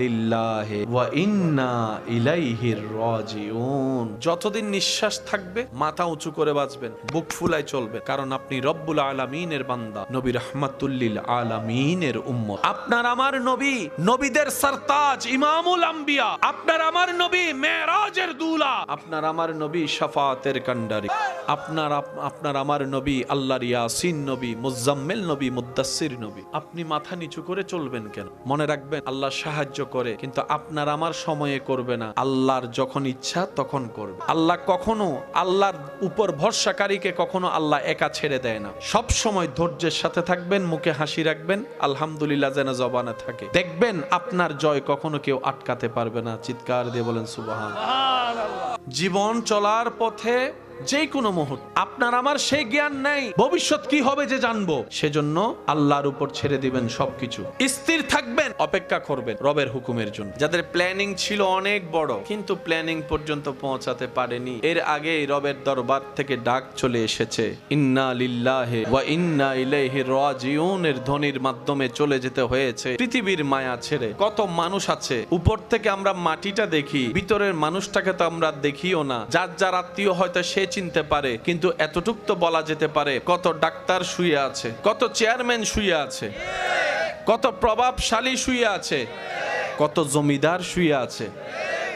লিল্লাহি ওয়া ইন্না ইলাইহি রাজিউন। যতদিন নিঃশ্বাস থাকবে মাথা উঁচু করে বাঁচবেন, বুক ফুলায় চলবে, কারণ আপনি রব্বুল আলামিনের বান্দা, নবী রাহমাতুল লিল আলামিনের উম্মত। আপনার আমার নবী নবীদের সরতাজ, ইমামুল আম্বিয়া। আপনার আমার নবী মেরাজের দুলা। আপনার আমার নবী শাফাতের কান্ডারি। আপনার আমার নবী আল্লাহর ইয়াসিন নবী, মুজাম্মিল নবী, মুদ্দাসসির নবী। আপনি মাথা নিচু করে চলবেন কেন? মনে রাখবেন, আল্লাহ সাহায্য করে, কিন্তু আপনার আমার সময়ে করবে না, আল্লাহর যখন ইচ্ছা তখন করবে। আল্লাহ কখনো, আল্লাহর উপর ভরসাকারীকে কখনো আল্লাহ একা ছেড়ে দেয় না। সব সময় ধৈর্যের সাথে থাকবেন, মুখে হাসি রাখবেন, আলহামদুলিল্লাহ যেন জবানে থাকে। দেখবেন আপনার জয় কখনো কেউ আটকাতে পারবে না। চিৎকার দিয়ে বলেন সুবহানাল্লাহ। জীবন চলার পথে যে কোনো মুহূর্ত আপনার আমার সেই জ্ঞান নেই ভবিষ্যৎ কি হবে যে জানবো। সেজন্য আল্লাহর উপর ছেড়ে দিবেন সবকিছু, স্থির থাকবেন, অপেক্ষা করবেন রবের হুকুমের জন্য। যাদের প্ল্যানিং ছিল অনেক বড় কিন্তু প্ল্যানিং পর্যন্ত পৌঁছাতে পারেনি, এর আগেই রবের দরবার থেকে ডাক চলে এসেছে, ইন্না লিল্লাহি ওয়া ইন্না ইলাইহি রাজিউন এর ধ্বনির মাধ্যমে চলে যেতে হয়েছে পৃথিবীর মায়া ছেড়ে। কত মানুষ আছে, উপর থেকে আমরা মাটিটা দেখি, ভিতরের মানুষটাকে তো আমরা দেখিও না। যার যার আত্মীয় হয়তো সে চিনতে পারে, কিন্তু এতটুক তো বলা যেতে পারে কত ডাক্তার শুয়ে আছে, কত চেয়ারম্যান শুয়ে আছে, কত প্রভাবশালী শুয়ে আছে, কত জমিদার শুয়ে আছে,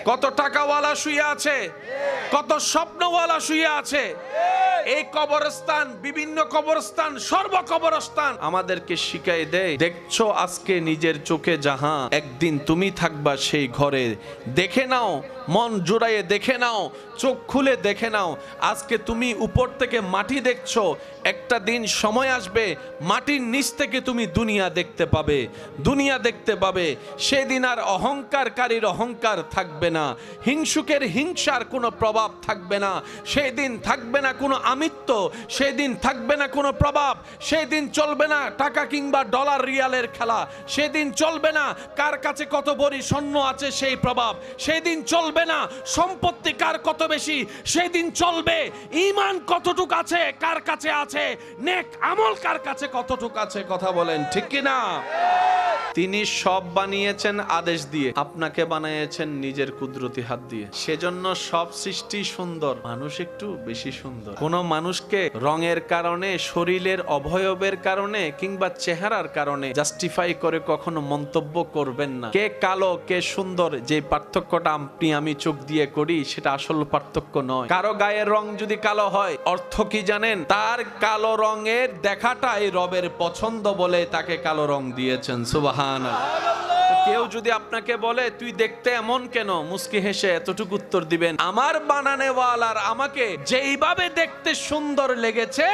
কত টাকাওয়ালা শুয়ে আছে, কত স্বপ্নওয়ালা শুয়ে আছে। এই কবরস্থান, বিভিন্ন কবরস্থান, সর্ব কবরস্থান আমাদেরকে শিখাই দেয়, দেখছো আজকে নিজের চোখে যাহা, একদিন তুমি থাকবা সেই ঘরে। দেখে নাও, মন জোড়াইয়ে দেখে নাও, চোখ খুলে দেখে নাও। আজকে তুমি উপর থেকে মাটি দেখছো, একটা দিন সময় আসবে মাটির নিচ থেকে তুমি দুনিয়া দেখতে পাবে, দুনিয়া দেখতে পাবে। সেদিন আর অহংকারকারীর অহংকার থাকবে না, হিংসুকের হিংসার কোনো প্রভাব থাকবে না, সেদিন থাকবে না কোনো আমিত্ব, সেদিন থাকবে না কোনো প্রভাব, সেদিন চলবে না টাকা কিংবা ডলার রিয়ালের খেলা, সেদিন চলবে না কার কাছে কত ভরি স্বর্ণ আছে সেই প্রভাব, সেদিন চলবে না সম্পত্তি কার কত বেশি, সেদিন চলবে ঈমান কতটুক আছে কার কাছে আছে, নেক আমল কার কাছে কতটুক আছে। কথা বলেন ঠিক কিনা? তিনি সব বানিয়েছেন আদেশ দিয়ে, আপনাকে বানিয়েছেন নিজের কুদরতি হাত দিয়ে। সেজন্য সব সৃষ্টি সুন্দর, মানুষ একটু বেশি সুন্দর। কোন মানুষকে রঙের কারণে, শরীরের অবয়বের কারণে কিংবা চেহারার কারণে জাস্টিফাই করে কখনো মন্তব্য করবেন না। কে কালো কে সুন্দর, যে পার্থক্যটা আপনি আমি চোখ দিয়ে করি সেটা আসল পার্থক্য নয়। কারো গায়ের রং যদি কালো হয়, অর্থ কি জানেন? তার কালো রঙের দেখাটাই রবের পছন্দ বলে তাকে কালো রং দিয়েছেন। সুবহানাল্লাহ। কেউ যদি আপনাকে বলে তুই দেখতে এমন কেন, মুস্কি হেসে এতটুকু উত্তর দিবেন, আমার বানানেওয়ালার আমাকে যেইভাবে দেখতে সুন্দর লেগেছে,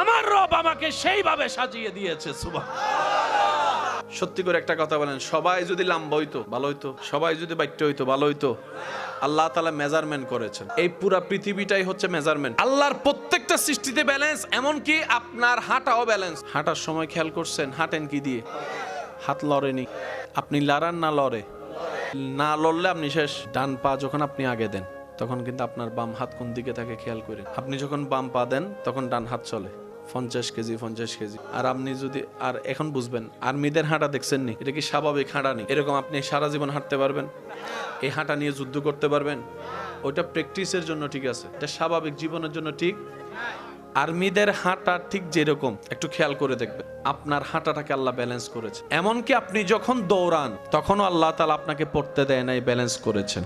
আমার রব আমাকে সেইভাবে সাজিয়ে দিয়েছে। সুবহানাল্লাহ। সত্যি করে একটা কথা বলেন, সবাই যদি লম্বা হইতো ভালো হইতো, সবাই যদি বাইট্য হইতো ভালো হইতো। আল্লাহ তাআলা মেজারমেন্ট করেছেন, এই পুরা পৃথিবীটাই হচ্ছে মেজারমেন্ট। আল্লাহর প্রত্যেকটা সৃষ্টিতে ব্যালেন্স, এমনকি আপনার হাঁটাও ব্যালেন্স। হাঁটার সময় খেয়াল করছেন হাঁটেন কি দিয়ে? হাত লড়েনি, আপনি লড়ান না লড়ে, না লড়লে আপনি শেষ। ডান পা যখন আপনি আগে দেন তখন কিন্তু আপনার বাম হাত কোন দিকে থাকে খেয়াল করে। আপনি যখন বাম পা দেন তখন ডান হাত চলে 50 কেজি 50 কেজি। আর আপনি যদি, আর এখন বুঝবেন, আর্মিদের হাঁটা দেখছেন নি? এটা কি স্বাভাবিক হাঁটা নি? এরকম আপনি সারা জীবন হাঁটতে পারবেন? এই হাঁটা নিয়ে যুদ্ধ করতে পারবেন? ওইটা প্র্যাকটিসের জন্য ঠিক আছে, এটা স্বাভাবিক জীবনের জন্য ঠিক। আর্মিদের হাঁটা ঠিক যেরকম, একটু খেয়াল করে দেখবেন আপনার হাঁটাটাকে আল্লাহ ব্যালেন্স করেছে। এমনকি আপনি যখন দৌড়ান তখনও আল্লাহ তাআলা আপনাকে পড়তে দেয় নাই, ব্যালেন্স করেছেন।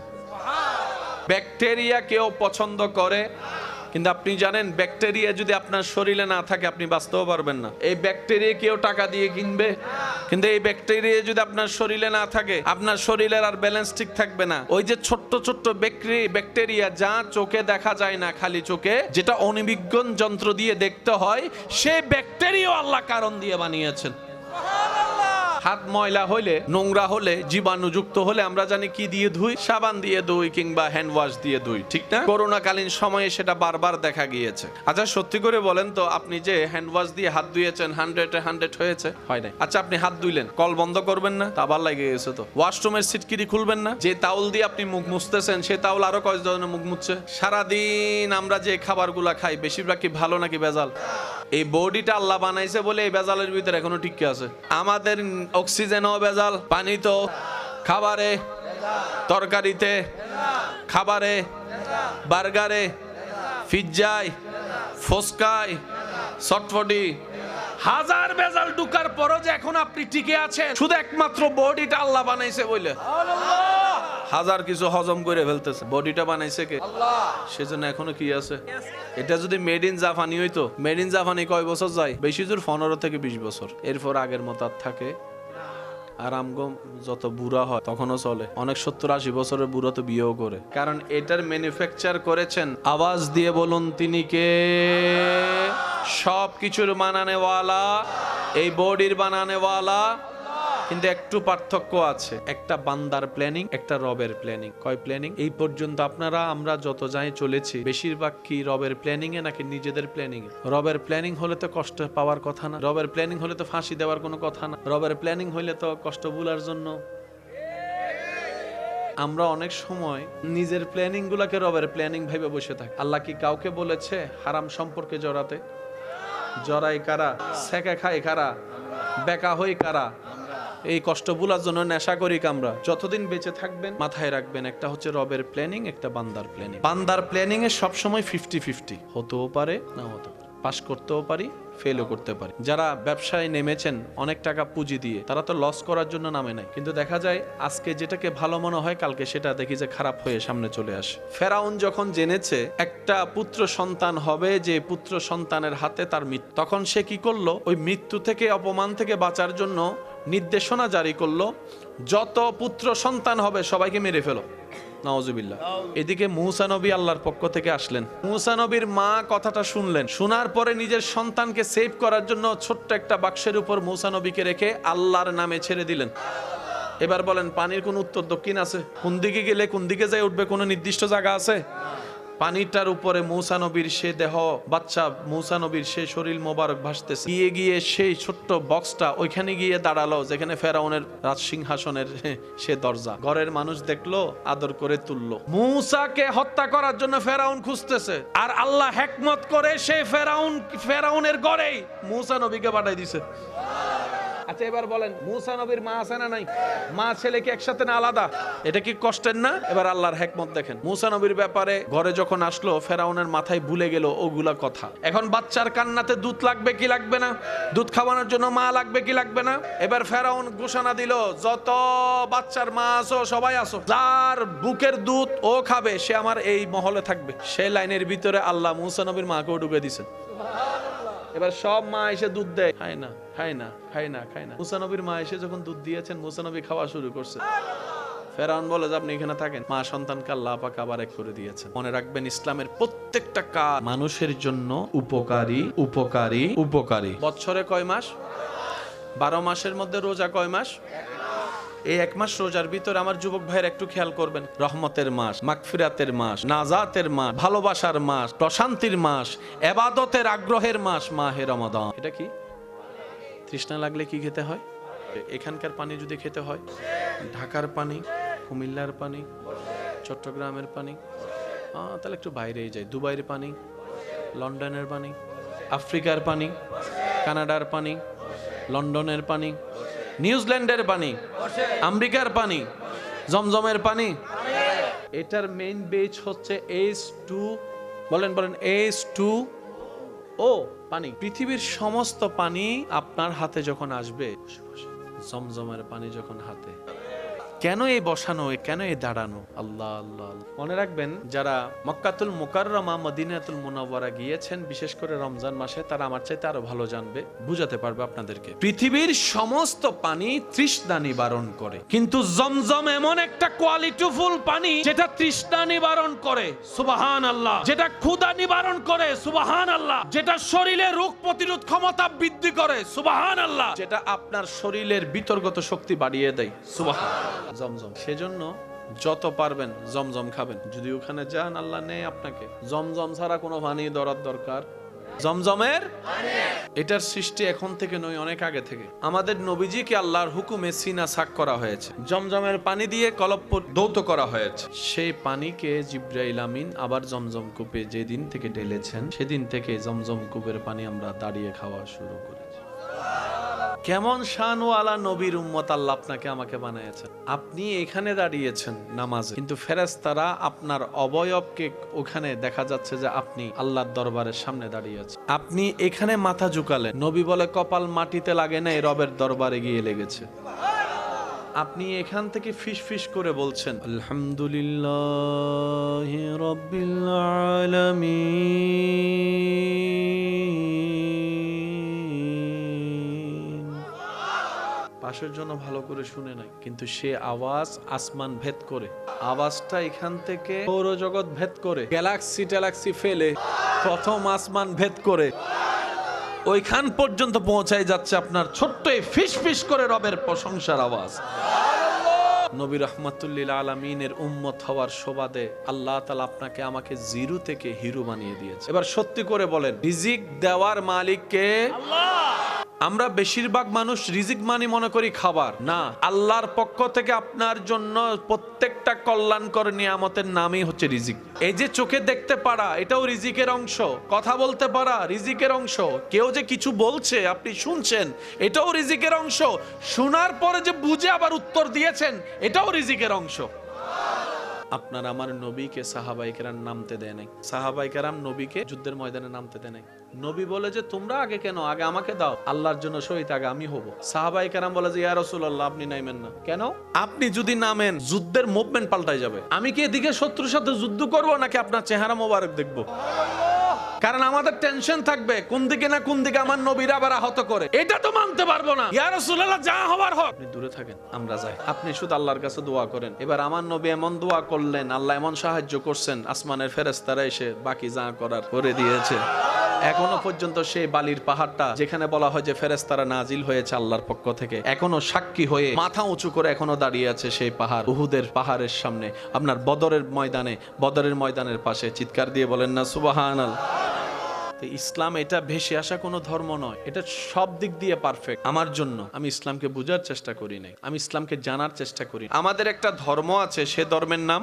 ব্যাকটেরিয়া কেউ পছন্দ করে, কিন্তু আপনি জানেন ব্যাকটেরিয়া যদি আপনার শরীরে না থাকে আপনি বাঁচতেও পারবেন না। এই ব্যাকটেরিয়া কেউ টাকা দিয়ে কিনবে, কিন্তু এই ব্যাকটেরিয়া যদি আপনার শরীরে না থাকে আপনার শরীরের আর ব্যালেন্স ঠিক থাকবে না। ওই যে ছোট্ট ছোট্ট ব্যাকটেরিয়া যা চোখে দেখা যায় না, খালি চোখে, যেটা অণুবীক্ষণ যন্ত্র দিয়ে দেখতে হয়, সেই ব্যাকটেরিয়া আল্লাহ কারণ দিয়ে বানিয়েছেন। হাত ময়লা হলে, নোংরা হলে, জীবাণুযুক্ত হলে আমরা জানি কি দিয়ে ধুই? সাবান দিয়ে ধুই কিংবা হ্যান্ড ওয়াশ দিয়ে ধুই, ঠিক না? করোনাকালীন সময়ে সেটা বারবার দেখা গিয়েছে। আচ্ছা সত্যি করে বলেন তো, আপনি যে হ্যান্ড ওয়াশ দিয়ে হাত ধুয়েছেন 100 হয়েছে? হয় নাই। আচ্ছা আপনি হাত ধুইলেন, কল বন্ধ করবেন না? আবার লাগে গেছে তো। ওয়াশরুমের সিটকিরি খুলবেন না? যে তাওল দিয়ে আপনি মুখ মুছতেছেন সে তাওল আরো কয়েক ধরনের মুখ মুছছে। সারাদিন আমরা যে খাবারগুলা খাই বেশিরভাগ কি ভালো নাকি ভেজাল? এই বডিটা আল্লাহ বানাইছে বলে এই ভেজালের ভিতরে এখনো টিকে আছে। আমাদের অক্সিজেনও ভেজাল, পানি তো, খাবারে, তরকারিতে, খাবারে, বার্গারে, পিজ্জায়, ফুচকায়, চটপটি, হাজার ভেজাল ঢুকার পরও যে এখন আপনি টিকে আছেন শুধু একমাত্র বডিটা আল্লাহ বানাইছে বলে। হাজার কিছু হজম করে ফেলতেছে, বডিটা বানাইছে কে? আল্লাহ। সেজন্য এখনো কি আছে? এটা যদি মেড ইন জাপানি হইতো, মেড ইন জাপানি কয় বছর যায়? বেশি জোর 15 থেকে 20 বছর। এরপর আগের মতো আর থাকে। আর আমগো যত বুড়া হয় তখনও চলে। অনেক 70-80 বছরের বুড়া তো বিয়েও করে, কারণ এটার ম্যানুফ্যাকচার করেছেন। আওয়াজ দিয়ে বলুন তিনি কে? সব কিছুর বানানেওয়ালা, এই বডির বানানেওয়ালা। কিন্তু একটু পার্থক্য আছে, একটা বান্দার প্ল্যানিং, একটা রবের প্ল্যানিং। কয় প্ল্যানিং? এই পর্যন্ত আপনারা আমরা যত যাই চলেছি বেশিরভাগ কি রবের প্ল্যানিং এ নাকি নিজেদের প্ল্যানিং এ? রবের প্ল্যানিং হলে তো কষ্ট পাওয়ার কথা না, রবের প্ল্যানিং হলে তো ফাঁসি দেওয়ার কোনো কথা না, রবের প্ল্যানিং হইলে তো কষ্ট ভুলার জন্য। আমরা অনেক সময় নিজের প্ল্যানিং গুলাকে রবের প্ল্যানিং ভাবে বসে থাকি। আল্লাহ কি কাউকে বলেছে হারাম সম্পর্কে জড়াতে? জড়াই কারা? সেকা খাই কারা? বেকা হই কারা? এই কষ্ট ভুলার জন্য নেশা করি কামরা। যতদিন বেঁচে থাকবেন মাথায় রাখবেন, একটা হচ্ছে রবের প্ল্যানিং, একটা বান্দার প্ল্যানিং। বান্দার প্ল্যানিং এ সবসময় 50-50 হতেও পারে, না হতে পারে, পাস করতেও পারি, ফেলও করতে পারি। যারা ব্যবসায় নেমেছেন অনেক টাকা পুঁজি দিয়ে, তারা তো লস করার জন্য নামে নাই, কিন্তু দেখা যায় আজকে যেটাকে ভালো মনে হয় কালকে সেটা দেখি যে খারাপ হয়ে সামনে চলে আসে। ফেরাউন যখন জেনেছে একটা পুত্র সন্তান হবে, যে পুত্র সন্তানের হাতে তার মৃত্যু, তখন সে কি করলো? ওই মৃত্যু থেকে, অপমান থেকে বাঁচার জন্য নির্দেশনা জারি করলো, যত পুত্র সন্তান হবে সবাইকে মেরে ফেলো। নাউজুবিল্লাহ। এদিকে মূসা নবী আল্লাহর পক্ষ থেকে আসলেন। মূসা নবীর মা কথাটা শুনলেন, শোনার পরে নিজের সন্তানকে সেভ করার জন্য ছোট্ট একটা বাক্সের উপর মূসা নবীকে রেখে আল্লাহর নামে ছেড়ে দিলেন। এবার বলেন পানির কোন উত্তর দক্ষিণ আছে? কোন দিকে গেলে কোন দিকে যায় উঠবে কোনো নির্দিষ্ট জায়গা আছে? পানিটার উপরে মূসা নবীর সে দেহ, বাচ্চা মূসা নবীর সে শরীর মোবারক ভাসতেছে। গিয়ে গিয়ে সেই ছোট্ট বক্সটা ওইখানে গিয়ে দাঁড়ালো যেখানে ফেরাউনের রাজসিংহাসনের সে দরজা। ঘরের মানুষ দেখলো, আদর করে তুললো। মূসাকে হত্যা করার জন্য ফেরাউন খুঁজতেছে, আর আল্লাহ হিকমত করে সে ফেরাউনের ঘরেই মূসা নবীকে পাঠাই দিছে। আচ্ছা এবার বলেন, মুসা নবীর মা আছে না নাই? মা ছেলে কি একসাথে না আলাদা? এটা কি কষ্টের না? এবার আল্লাহর হিকমত দেখেন, মুসা নবীর ব্যাপারে ঘরে যখন আসলো, ফেরাউনের মাথায় ভুলে গেল ওগুলা কথা। এখন বাচ্চার কান্নাতে দুধ লাগবে কি লাগবে না? দুধ খাওয়ানোর জন্য মা লাগবে কি লাগবে না? এবার ফেরাউন ঘোষণা দিল, যত বাচ্চার মা আসো সবাই আসো, যার বুকের দুধ ও খাবে সে আমার এই মহলে থাকবে। সেই লাইনের ভিতরে আল্লাহ মুসা নবীর মাকেও ঢুকে দিয়েছেন। এবার সব মা এসে দুধ দেয়, খায় না খায় না খায় না খায় না। মুসা নবীর মা এসে যখন দুধ দিয়েছেন, মুসা নবী খাওয়া শুরু করছে। ফেরাউন বলে যে আপনি এখানে থাকেন। মা সন্তানকে আল্লাহ পাক আবার এক করে দিয়েছেন। মনে রাখবেন, ইসলামের প্রত্যেকটা কাজ মানুষের জন্য উপকারী উপকারী উপকারী। বছরে কয় মাস? 12 মাসের মধ্যে রোজা কয় মাস? এই 1 মাস রোজার ভিতরে আমার যুবক ভাইয়ের একটু খেয়াল করবেন, রহমতের মাস, মাগফিরাতের মাস, নাজাতের মাস, ভালোবাসার মাস, প্রশান্তির মাস, ইবাদতের আগ্রহের মাস, মাহে রমাদান। এটা কি? তৃষ্ণা লাগলে কি খেতে হয়? এখানকার পানি যদি খেতে হয়, ঢাকার পানি, কুমিল্লার পানি, চট্টগ্রামের পানি, তাহলে একটু বাইরেই যাই। দুবাইয়ের পানি, লন্ডনের পানি, আফ্রিকার পানি, কানাডার পানি, লন্ডনের পানি, নিউজিল্যান্ডের পানি, আমেরিকার পানি, জমজমের পানি। এটার মেইন বেজ হচ্ছে H2, বলেন বলেন H2O পানি। পৃথিবীর সমস্ত পানি আপনার হাতে যখন আসবে, জমজমের পানি যখন হাতে, কেন এই বসানো, কেন এই দাঁড়ানো? আল্লাহ আল্লাহ। মনে রাখবেন, যারা মক্কাতুল মুকাররমা মদিনাতুল মুনাওয়ারা গিয়েছেন বিশেষ করে রমজান মাসে, তারা আমার চাইতে আরো ভালো জানবে, বুঝাতে পারবে আপনাদেরকে। পৃথিবীর সমস্ত পানি তৃষ্ণা নিবারণ করে, কিন্তু জমজম এমন একটা কোয়ালিটিফুল পানি যেটা তৃষ্ণা নিবারণ করে, সুবহানাল্লাহ, যেটা ক্ষুধা নিবারণ করে, সুবহানাল্লাহ, যেটা শরীরে রোগ প্রতিরোধ ক্ষমতা বৃদ্ধি করে, সুবহানাল্লাহ, যেটা আপনার শরীরের বিতর্গত শক্তি বাড়িয়ে দেয়, সুবহানাল্লাহ। জমজম। সেজন্য যত পারবেন জমজম খাবেন। যদি ওখানে যান, আল্লাহ নেই আপনাকে, জমজম ছাড়া কোনো পানি ধরার দরকার। জমজমের এটার সৃষ্টি এখন থেকে নয়, অনেক আগে থেকে। আমাদের নবীজিকে আল্লাহর হুকুমে সিনা সাক করা হয়েছে, জমজমের পানি দিয়ে কলপ দৌত করা হয়েছে। সেই পানিকে জিবরাইল আমিন আবার জমজম কূপে যেদিন থেকে ঢেলেছেন, সেদিন থেকে জমজম কূপের পানি আমরা দাঁড়িয়ে খাওয়া শুরু করেছি। কেমন শানওয়ালা নবীর উম্মত আল্লাহ আপনাকে আমাকে বানিয়েছেন। আপনি এখানে দাঁড়িয়েছেন নামাজে, কিন্তু ফেরেশতারা আপনার অবয়বকে ওখানে দেখা যাচ্ছে যে আপনি আল্লাহর দরবারের সামনে দাঁড়িয়ে আছেন। আপনি এখানে মাথা ঝুকালেন, নবী বলে কপাল মাটিতে লাগে না, রবের দরবারে গিয়ে লেগেছে। আপনি এখান থেকে ফিস ফিস করে বলছেন আলহামদুলিল্লাহি রাব্বিল আলামিন। পাশের জন্য ভালো করে শুনে নাই, কিন্তু সে আওয়াজ আসমান ভেদ করে, আওয়াজটা এখান থেকে সৌরজগৎ ভেদ করে, গ্যালাক্সি ট্যালাক্সি ফেলে প্রথম আসমান ভেদ করে ওইখান পর্যন্ত পৌঁছায় যাচ্ছে আপনার ছোট্ট ফিস ফিস করে রবের প্রশংসার আওয়াজ। নবী রাহমাতুল্লিল আলামিনের উম্মত হওয়ার সুবাদে আল্লাহ তাআলা আপনাকে আমাকে জিরো থেকে হিরো বানিয়ে দিয়েছে। এবার সত্যি করে বলেন, রিজিক দেওয়ার মালিক কে? আল্লাহ। আমরা বেশিরভাগ মানুষ রিজিক মানে মনে করি খাবার, না। আল্লাহর পক্ষ থেকে আপনার জন্য প্রত্যেকটা কল্যাণকর নিয়ামতের নামই হচ্ছে রিজিক। এই যে চোখে দেখতে পারা, এটাও রিজিকের অংশ। কথা বলতে পারা রিজিকের অংশ। কেউ যে কিছু বলছে আপনি শুনছেন, এটাও রিজিকের অংশ। শোনার পরে যে বুঝে আবার উত্তর দিয়েছেন, এটাও রিজিকের অংশ। আপনার আমার নবীকে সাহাবায়ে কেরাম নামতে দেয় নাই। সাহাবায়ে কেরাম নবীকে যুদ্ধের ময়দানে নামতে দেয় নাই। নবী বলে যে তোমরা আগে কেন, আগে আমাকে দাও, আল্লাহর জন্য শহীদ আগে আমি হব। সাহাবায়ে কেরাম বলে যে ইয়া রাসূলুল্লাহ আপনি নাইবেন না কেন? আপনি যদি নামেন যুদ্ধের মুভমেন্ট পাল্টাই যাবে। আমি কি এদিকে শত্রুর সাথে যুদ্ধ করব নাকি আপনার চেহারা মোবারক দেখব? কারণ আমাদের টেনশন থাকবে কোন দিকে না কোন দিকে আমার নবীরা আবার আহত করে, এটা তো মানতে পারবো না। ইয়া রাসূলুল্লাহ যা হবার হোক, আপনি দূরে থাকেন, আমরা যাই। আপনি শুধু আল্লাহর কাছে দোয়া করেন। এবার আমার নবী এমন দোয়া করলেন, আল্লাহ এমন সাহায্য করছেন, আসমানের ফেরেশতারা এসে বাকি যা করার করে দিয়েছে। এখনো পর্যন্ত সেই বালির পাহাড়টা যেখানে বলা হয় যে ফেরেশতারা নাজিল হয়েছে আল্লাহর পক্ষ থেকে, এখনো সাক্ষী হয়ে মাথা উঁচু করে এখনো দাঁড়িয়ে আছে সেই পাহাড়, উহুদের পাহাড়ের সামনে, আপনার বদরের ময়দানে, বদরের ময়দানের পাশে। চিৎকার দিয়ে বলেন না সুবহানাল্লাহ। তো ইসলাম এটা ভেসে আসা কোনো ধর্ম নয়, এটা সব দিক দিয়ে পারফেক্ট আমার জন্য। আমি ইসলামকে বোঝার চেষ্টা করি নাই, আমি ইসলামকে জানার চেষ্টা করি। আমাদের একটা ধর্ম আছে, সে ধর্মের নাম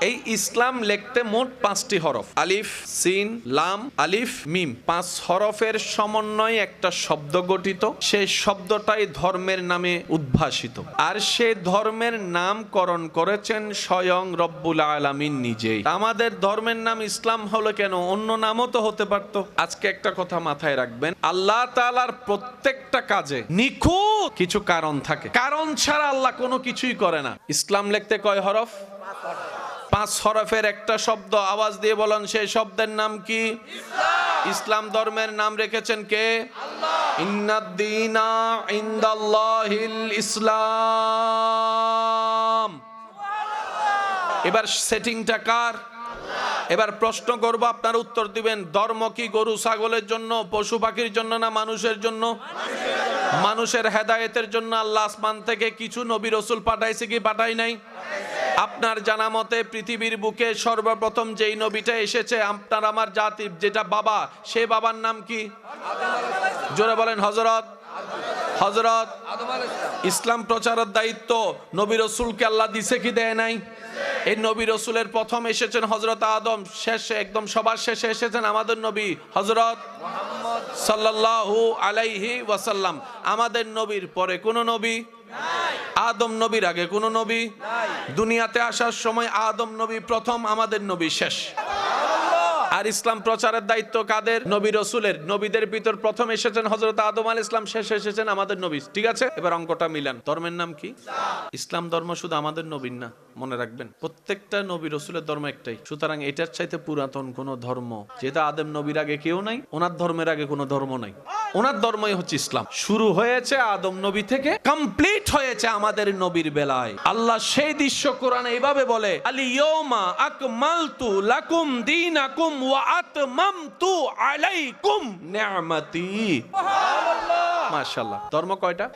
এই ইসলাম। লিখতে মোট 5টি হরফ, আলিফ সিন লাম আলিফ মিম। 5 হরফের সমন্বয়ে একটা শব্দ গঠিত, সেই শব্দটাই ধর্মের নামে উদ্ভাসিত। আর সে ধর্মের নামকরণ করেছেন স্বয়ং রব্বুল আলামিন নিজেই। আমাদের ধর্মের নাম ইসলাম হলো কেন? অন্য নামও তো হতে পারত। আজকে একটা কথা মাথায় রাখবেন, আল্লাহ তাআলার প্রত্যেকটা কাজে নিখুঁত কিছু কারণ থাকে, কারণ ছাড়া আল্লাহ কোনো কিছুই করে না। ইসলাম লিখতে কয় হরফ? 5 হরফের একটা শব্দ। আওয়াজ দিয়ে বলেন সেই শব্দের নাম কি? ইসলাম ধর্মের নাম রেখেছেন কে? আল্লাহ। ইন্নাদ-দীনা ইনদাল্লাহিল ইসলাম। এবার সেটিংটা কার? এবার প্রশ্ন করব, আপনারা উত্তর দিবেন। ধর্ম কি গরু ছাগলের জন্য, পশু পাখির জন্য, না মানুষের জন্য? মানুষের হেদায়েতের জন্য আল্লাহ আসমান থেকে কিছু নবী রাসূল পাঠাইছে কি পাঠাই নাই? আপনার জানা মতে পৃথিবীর বুকে সর্বপ্রথম যেই নবীটা এসেছে আপনার আমার জাতির, যেটা বাবা, সে বাবার নাম কি? জোরে বলেন। হযরত ইসলাম প্রচারের দায়িত্ব নবী রাসূলকে আল্লাহ দিছে কি দেয় নাই? এই নবী রাসূলের প্রথম এসেছেন হযরত আদম, শেষে একদম সবার শেষে এসেছেন আমাদের নবী হযরত মুহাম্মদ সাল্লাল্লাহু আলাইহি ওয়াসাল্লাম। আমাদের নবীর পরে কোন নবী নাই। আদম নবীর আগে কোন নবী নাই। দুনিয়াতে আসার সময় আদম নবী প্রথম, আমাদের নবী শেষ। আর ইসলাম প্রচারের দায়িত্ব কাদের? নবী রাসূলের। নবীদের ভিতর প্রথম এসেছেন হযরত আদম আলাইহিস সালাম, শেষে এসেছেন আমাদের নবী। ঠিক আছে, এবার অঙ্কটা মিলান। ধর্মের নাম কি? ইসলাম ধর্ম শুধু আমাদের নবীর না, মনে রাখবেন প্রত্যেকটা নবী রাসূলের ধর্ম একটাই। সুতরাং এটার চাইতে পুরাতন কোনো ধর্ম, যেটা আদম নবীর আগে কেউ নাই, ওনার ধর্মের আগে কোনো ধর্ম নাই। ওনার ধর্মই হচ্ছে ইসলাম। শুরু হয়েছে আদম নবী থেকে, কমপ্লিট হয়েছে আমাদের নবীর বেলায়। আল্লাহ সেই দৃশ্য কোরআনে এইভাবে বলে, আল-ইয়াউমা আকমালতু লাকুম দীনাকুম ওয়া আতমামতু আলাইকুম নি'মাতি। সুবহানাল্লাহ, মাশাআল্লাহ। ধর্ম কয়টা?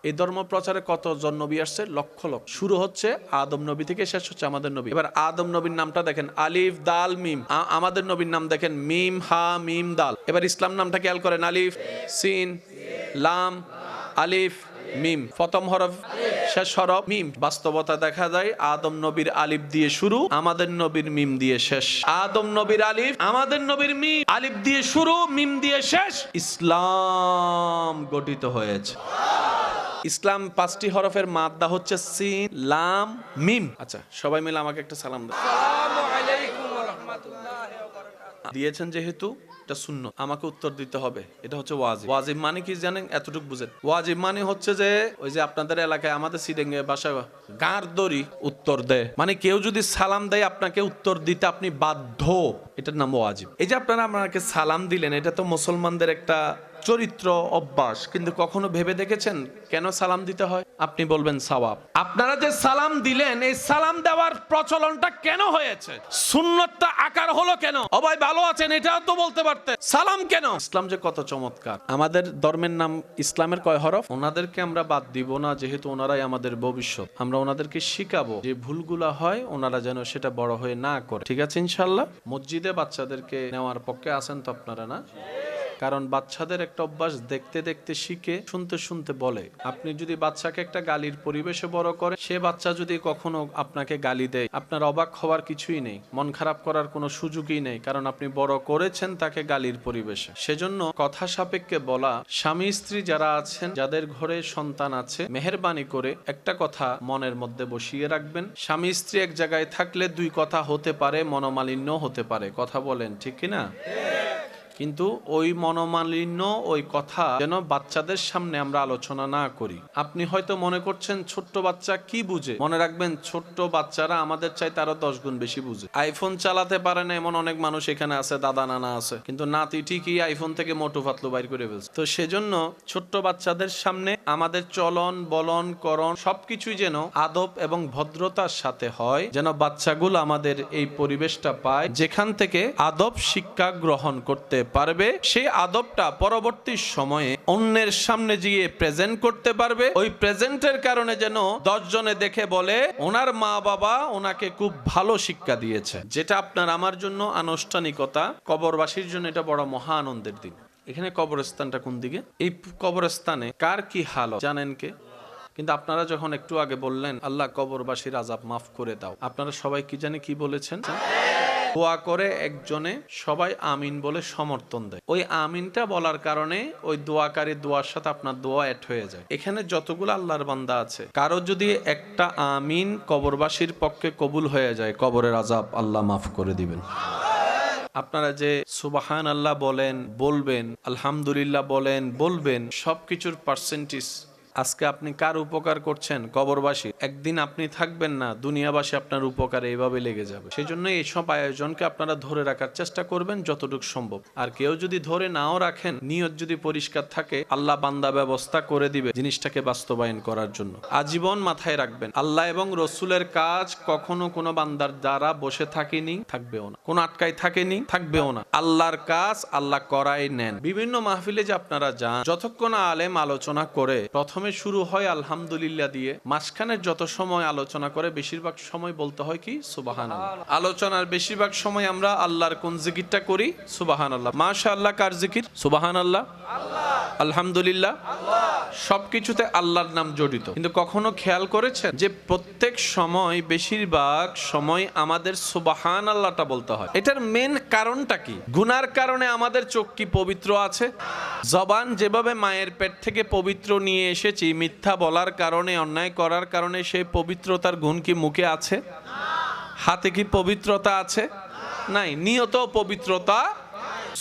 এই ধর্ম প্রচারে কতজন নবী আসছে? লক্ষ লক্ষ। শুরু হচ্ছে আদম নবী থেকে, শেষ হচ্ছে আমাদের নবী। এবার আদম নবীর নামটা দেখেন, আলিফ দাল মিম। আমাদের নবীর নাম দেখেন, মিম হা মিম দাল। এবার ইসলাম নামটা খেয়াল করেন, আলিফ সিন লাম আলিফ মিম। প্রথম হরফ, শেষ হরফ মিম। বাস্তবতা দেখা যায় আদম নবীর আলিফ দিয়ে শুরু, আমাদের নবীর মিম দিয়ে শেষ। আদম নবীর আলিফ, আমাদের নবীর মিম। আলিফ দিয়ে শুরু, মিম দিয়ে শেষ, ইসলাম গঠিত হয়েছে। ইসলাম 5টি হরফের মাদ্দা হচ্ছে সিন লাম মিম। আচ্ছা, সবাই মিলে আমাকে একটা সালাম দাও। আসসালামু আলাইকুম ওয়া রাহমাতুল্লাহি ওয়া বারাকাতুহু। দিয়েছেন যেহেতু এটা সুন্নাত, আমাকে উত্তর দিতে হবে। এটা হচ্ছে ওয়াজিব। ওয়াজিব মানে কি জানেন? এতটুকু বুঝেন। ওয়াজিব মানে হচ্ছে যে ওই যে আপনাদের এলাকায়, আমাদের সিডেঙ্গে বাসায় গাঁর দড়ি উত্তর দেয়, মানে কেউ যদি সালাম দেয় আপনাকে উত্তর দিতে আপনি বাধ্য, এটার নাম ওয়াজিব। এই যে আপনারা আমাকে সালাম দিলেন, এটা তো মুসলমানদের একটা চরিত্র অভ্যাস, কিন্তু কখনো ভেবে দেখেছেন কেন সালাম দিতে হয়? আপনি বলবেন সওয়াব। আপনারা যে সালাম দিলেন, এই সালাম দেওয়ার প্রচলনটা কেন হয়েছে? সুন্নতটা আকার হলো কেন? ও ভাই ভালো আছেন, এটাও তো বলতে পারতেন। সালাম কেন? ইসলাম যে কত চমৎকার। আমাদের ধর্মের নাম ইসলামের কয় হরফ? ওনাদেরকে আমরা বাদ দিব না, যেহেতু ওনারাই আমাদের ভবিষ্যৎ। আমরা ওনাদেরকে শিখাবো যে ভুলগুলা হয় ওনারা যেন সেটা বড় হয়ে না করে। ঠিক আছে ইনশাআল্লাহ। মসজিদে বাচ্চাদেরকে নেওয়ার পক্ষে আছেন তো আপনারা? না, কারণ বাচ্চাদের একটা অভ্যাস, দেখতে দেখতে শিখে, শুনতে শুনতে বলে। আপনি যদি বাচ্চাকে একটা গালির পরিবেশে বড় করে, সে বাচ্চা যদি কখনো আপনাকে গালি দেয়, আপনার অবাক হওয়ার কিছুই নেই, মন খারাপ করার কোনো সুযোগই নেই, কারণ আপনি বড় করেছেন তাকে গালির পরিবেশে। সেজন্য কথা সাপেক্ষে বলা, স্বামী স্ত্রী যারা আছেন, যাদের ঘরে সন্তান আছে, মেহেরবানি করে একটা কথা মনের মধ্যে বসিয়ে রাখবেন। স্বামী স্ত্রী এক জায়গায় থাকলে 2 কথা হতে পারে, মনোমালিন্য হতে পারে। কথা বলেন ঠিক কিনা? কিন্তু ওই মনোমালিন্য, ওই কথা যেন বাচ্চাদের সামনে আমরা আলোচনা না করি। আপনি হয়তো মনে করছেন ছোট্ট বাচ্চা কি বুঝে, মনে রাখবেন ছোট্ট বাচ্চারা আমাদের চাইতে আরো 10 গুণ বেশি বুঝে। আইফোন চালাতে পারে না এমন অনেক মানুষ এখানে আছে, দাদা নানা আছে, কিন্তু নাতি ঠিকই আইফোন থেকে মোটু ফাতলু বাইর করে ফেলছে। তো সেজন্য ছোট্ট বাচ্চাদের সামনে আমাদের চলন বলন করণ সবকিছুই যেন আদব এবং ভদ্রতার সাথে হয়, যেন বাচ্চাগুলো আমাদের এই পরিবেশটা পায় যেখান থেকে আদব শিক্ষা গ্রহণ করতে পারবে, সেই আদবটা পরবর্তী সময়ে অন্যের সামনে গিয়ে প্রেজেন্ট করতে পারবে। ওই প্রেজেন্টের কারণে যেন 10 জনে দেখে বলে ওনার মা বাবা ওনাকে খুব ভালো শিক্ষা দিয়েছে। যেটা আপনার আমার জন্য আনুষ্ঠানিকতা, কবরবাসীর জন্য এটা বড় মহা আনন্দের দিন। এখানে কবরস্থানটা কোন দিকে? এই কবরস্থানে কার কি হাল জানেন কে? কিন্তু আপনারা যখন একটু আগে বললেন আল্লাহ কবরবাসীর আযাব মাফ করে দাও, আপনারা সবাই কি জানে কি বলেছেন? দোয়া করে একজনে সবাই আমিন বলে সমর্থন দেয়। ওই আমিনটা বলার কারণে ওই দোয়াকারী দোয়ার সাথে আপনার দোয়া অ্যাড হয়ে যায়। এখানে যতগুলো আল্লাহর বান্দা আছে, কারো যদি একটা আমিন কবরবাসীর পক্ষে কবুল হয়ে যায়, কবরের আযাব আল্লাহ মাফ করে দিবেন। আপনারা যে সুবহান আল্লাহ বলেন, বলবেন, আলহামদুলিল্লাহ বলেন, বলবেন, সবকিছুর পার্সেন্টেজ আজকে আপনি কার উপকার করছেন? কবরবাসী। একদিন আপনি থাকবেন না, দুনিয়াবাসী আপনার উপকারে এইভাবে লেগে যাবে। সেই জন্য এইসব আয়োজনকে আপনারা ধরে রাখার চেষ্টা করবেন যতটুকু সম্ভব। আর কেউ যদি ধরে নাও রাখেন, নিয়ত যদি পরিষ্কার থাকে, আল্লাহ বান্দা ব্যবস্থা করে দিবে জিনিসটাকে বাস্তবায়ন করার জন্য। আজীবন মাথায় রাখবেন, আল্লাহ এবং রসুলের কাজ কখনো কোনো বান্দার দ্বারা বসে থাকেনি, থাকবেও না। কোনো আটকাই থাকেনি, থাকবেও না। আল্লাহর কাজ আল্লাহ করাই নেন। বিভিন্ন মাহফিলে যে আপনারা যান, যতক্ষণ আলেম আলোচনা করে প্রথমে শুরু হয় আলহামদুলিল্লাহ দিয়ে, মাঝখানের যত সময় আলোচনা করে বেশিরভাগ সময় বলতে হয় কি সুবহানাল্লাহ। আলোচনার বেশিরভাগ সময় আমরা আল্লাহর কোন জিকিরটা করি? সুবহানাল্লাহ। মাশাআল্লাহ কার জিকির? সুবহানাল্লাহ, আলহামদুলিল্লাহ, সবকিছুতে আল্লাহর নাম জড়িত। কিন্তু কখনো খেয়াল করেছেন যে প্রত্যেক সময় বেশিরভাগ সময় আমাদের সুবহানাল্লাহটা বলতে হয়? এটার মেন কারণটা কি? গুনার কারণে আমাদের চোখ কি পবিত্র আছে? জবান যেভাবে মায়ের পেট থেকে পবিত্র নিয়ে এসেছি, মিথ্যা বলার কারণে, অন্যায় করার কারণে সেই পবিত্রতার গুণ কি মুখে আছে? হাতে কি পবিত্রতা আছে? নাই। নিয়ত পবিত্রতা।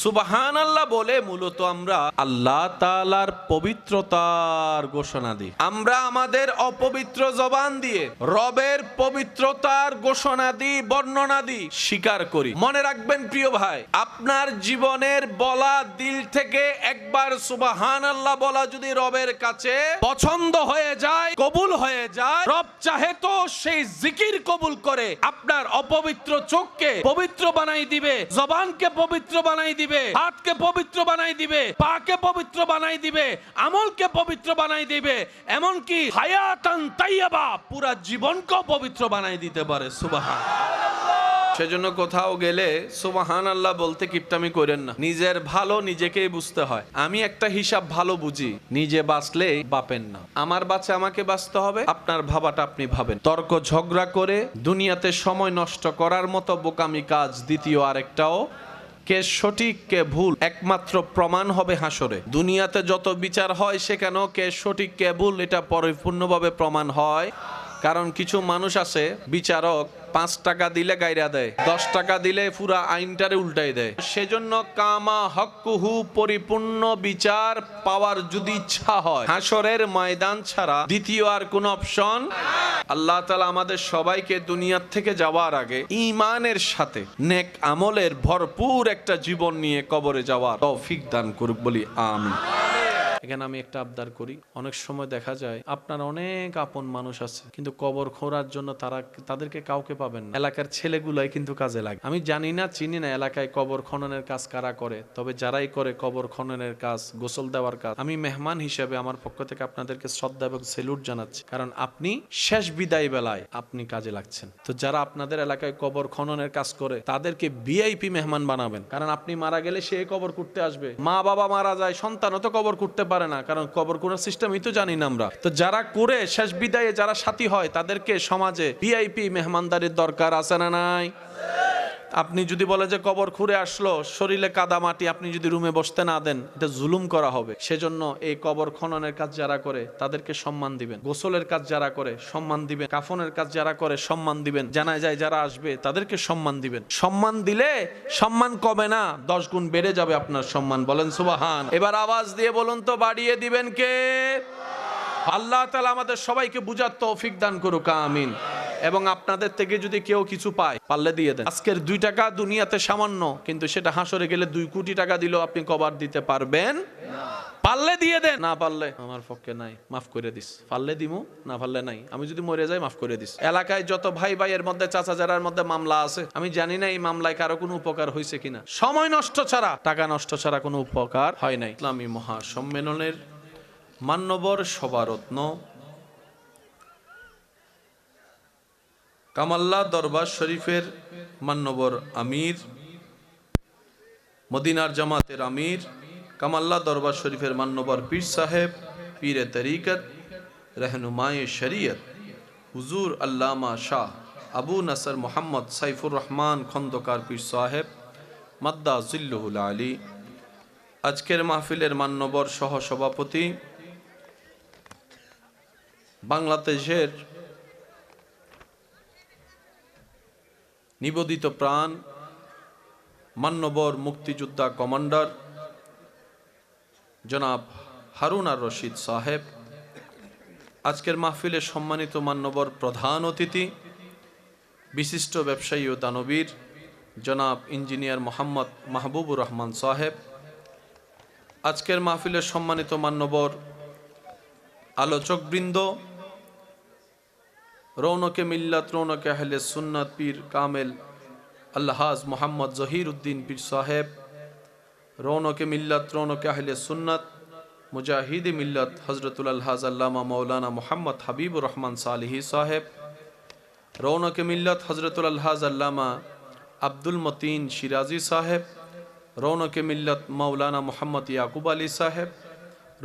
সুবহানাল্লাহ বলে মূলত আমরা আল্লাহ তাআলার পবিত্রতার ঘোষণা দিই। আমরা আমাদের অপবিত্র জবান দিয়ে রবের পবিত্রতার ঘোষণা দিই, বর্ণনা দিই, স্বীকার করি। মনে রাখবেন প্রিয় ভাই, আপনার জীবনের বলা দিল থেকে একবার সুবহানাল্লাহ বলা যদি রবের কাছে পছন্দ হয়ে যায়, কবুল হয়ে যায়, রব চাহে তো সেই জিকির কবুল করে আপনার অপবিত্র চোখকে পবিত্র বানাই দিবে, জবানকে পবিত্র বানাই দিবে, হাতকে পবিত্র বানাই দিবে, পাকে পবিত্র বানাই দিবে, আমলকে পবিত্র বানাই দিবে, এমনকি হায়াতান তাইয়্যিবা পুরা জীবনকেও পবিত্র বানাই দিতে পারে। সুবহানাল্লাহ। সেজন্য কোথাও গেলে সুবহানাল্লাহ বলতে কিপটামি করেন না। নিজের ভালো নিজেকেই বুঝতে হয়। আমি একটা হিসাব ভালো বুঝি, নিজে বাঁচলে বাপেন না। আমার বাঁচে আমাকে বাঁচতে হবে, আপনার ভাবাটা আপনি ভাবেন। তর্ক ঝগড়া করে দুনিয়াতে সময় নষ্ট করার মতো বোকামি কাজ দ্বিতীয় আরেকটাও। কে সঠিক কে ভুল একমাত্র প্রমাণ হবে হাসরে। দুনিয়াতে যত বিচার হয় সেখানেও কে সঠিক কে ভুল এটা পরিপূর্ণভাবে প্রমাণ হয়। কারণ কিছু মানুষ আছে, বিচারক 5 টাকা দিলে গায়রা দেয়, 10 টাকা দিলে পুরা আইনটারে উল্টাই দেয়। সেজন্য কামা হক্কুহু পরিপূর্ণ বিচার পাওয়ার যদি ইচ্ছা হয়, হাসরের ময়দান ছাড়া দ্বিতীয় আর কোন অপশন। আল্লাহ তাআলা আমাদের সবাইকে দুনিয়ার থেকে যাওয়ার আগে ঈমানের সাথে নেক আমলের ভরপুর একটা জীবন নিয়ে কবরে যাওয়ার তৌফিক দান করুক, বলি আমিন। এখানে আমি একটা আবদার করি, অনেক সময় দেখা যায় আপনার অনেক আপন মানুষ আছে, কিন্তু কবর খোঁড়ার জন্য তাদেরকে কাউকে পাবেন না। এলাকার ছেলেগুলাই কিন্তু কাজে লাগে। আমি জানি না, চিনি না এলাকায় কবর খননের কাজ কারা করে, তবে যারাই করে কবর খননের কাজ, গোসল দেওয়ার কাজ, আমি মেহমান হিসেবে আমার পক্ষ থেকে আপনাদেরকে শ্রদ্ধা এবং সেলুট জানাচ্ছি। কারণ আপনি শেষ বিদায় বেলায় আপনি কাজে লাগছেন। তো যারা আপনাদের এলাকায় কবর খননের কাজ করে তাদেরকে ভিআইপি মেহমান বানাবেন। কারণ আপনি মারা গেলে সে কবর করতে আসবে। মা বাবা মারা যায়, সন্তানও তো কবর করতে পারে না, কারণ কবর কোরার সিস্টেমই তো জানি না আমরা। তো যারা করে শেষ বিদায়ে যারা সাথী হয় তাদেরকে সমাজে ভিআইপি মেহমানদারির দরকার আছে না নাই? আপনি যদি বলে যে কবর খুঁড়ে আসলো, শরীরে কাদা মাটি, আপনি যদি রুমে বসতে না দেন, এটা জুলুম করা হবে। সেজন্য এই কবর খননের কাজ যারা করে তাদেরকে সম্মান দিবেন, গোসলের কাজ যারা করে সম্মান দিবেন, কাফনের কাজ যারা করে সম্মান দিবেন, জানাজায় যারা আসবে তাদেরকে সম্মান দিবেন। সম্মান দিলে সম্মান কমে না, 10 গুণ বেড়ে যাবে আপনার সম্মান। বলেন সুবহান। এবার আওয়াজ দিয়ে বলুন তো, বাড়িয়ে দিবেন কে? আল্লাহ তাআলা আমাদের সবাইকে বুঝার তৌফিক দান করুক, আমিন। এবং আপনাদের থেকে যদি কেউ কিছু পায়, পারলে দিয়ে দেন। আজকের 2 টাকা দুনিয়াতে সামান্য, কিন্তু সেটা হাসরে গেলে 2 কোটি টাকা দিলেও আপনি কবর দিতে পারবেন না। পারলে দিয়ে দেন, না পারলে আমার পক্ষে নাই, মাফ করে দিস। পারলে দিমু, না পারলে নাই। আমি যদি মরে যাই মাফ করে দিস। এলাকায় যত ভাই ভাইয়ের মধ্যে, চাচা যারার মধ্যে মামলা আছে, আমি জানি না এই মামলায় কারো কোনো উপকার হয়েছে কিনা। সময় নষ্ট ছাড়া, টাকা নষ্ট ছাড়া কোনো উপকার হয় নাই। ইসলামী মহাসম্মেলনের মান্যবর সভারত্ন কামাল্লা দরবার শরীফের মান্যবর আমির, মদিনার জামাতের আমির, কামাল্লা দরবার শরীফের মান্যবর পীর সাহেব, পীরে তরিকত, रहनुमाए शरीयत হুজুর আল্লামা শাহ আবু নাসর মোহাম্মদ সাইফুর রহমান খন্দকার পীর সাহেব মাদ্দা জিল্লুহুল আলী, আজকের মাহফিলের মান্যবর সহ সভাপতি, বাংলাদেশের নিবেদিত প্রাণ মান্যবর মুক্তিযোদ্ধা কমান্ডার জনাব হারুন আর রশিদ সাহেব, আজকের মাহফিলের সম্মানিত মান্যবর প্রধান অতিথি বিশিষ্ট ব্যবসায়ী ও দানবীর জনাব ইঞ্জিনিয়ার মোহাম্মদ মাহবুবুর রহমান সাহেব, আজকের মাহফিলের সম্মানিত মান্যবর আলোচকবৃন্দ, রৌনকে মিল্লাত, রৌনকে আহলে সুন্নাত পীর কামেল আল্লাহাজ মোহাম্মদ জহির উদ্দিন পীর সাহেব, রৌনকে মিল্লাত, রৌনকে আহলে সুন্নাত মুজাহিদ মিল্লাত হজরতুল আলহাজ আল্লামা মৌলানা মোহাম্মদ হাবিবুর রহমান সালিহি সাহেব, রৌনকে মিল্লাত হজরতুল আলহাজ আল্লামা আব্দুল মতিন সিরাজি সাহেব, রৌনকে মিল্লাত মৌলানা মোহাম্মদ ইয়াকুব আলী সাহেব,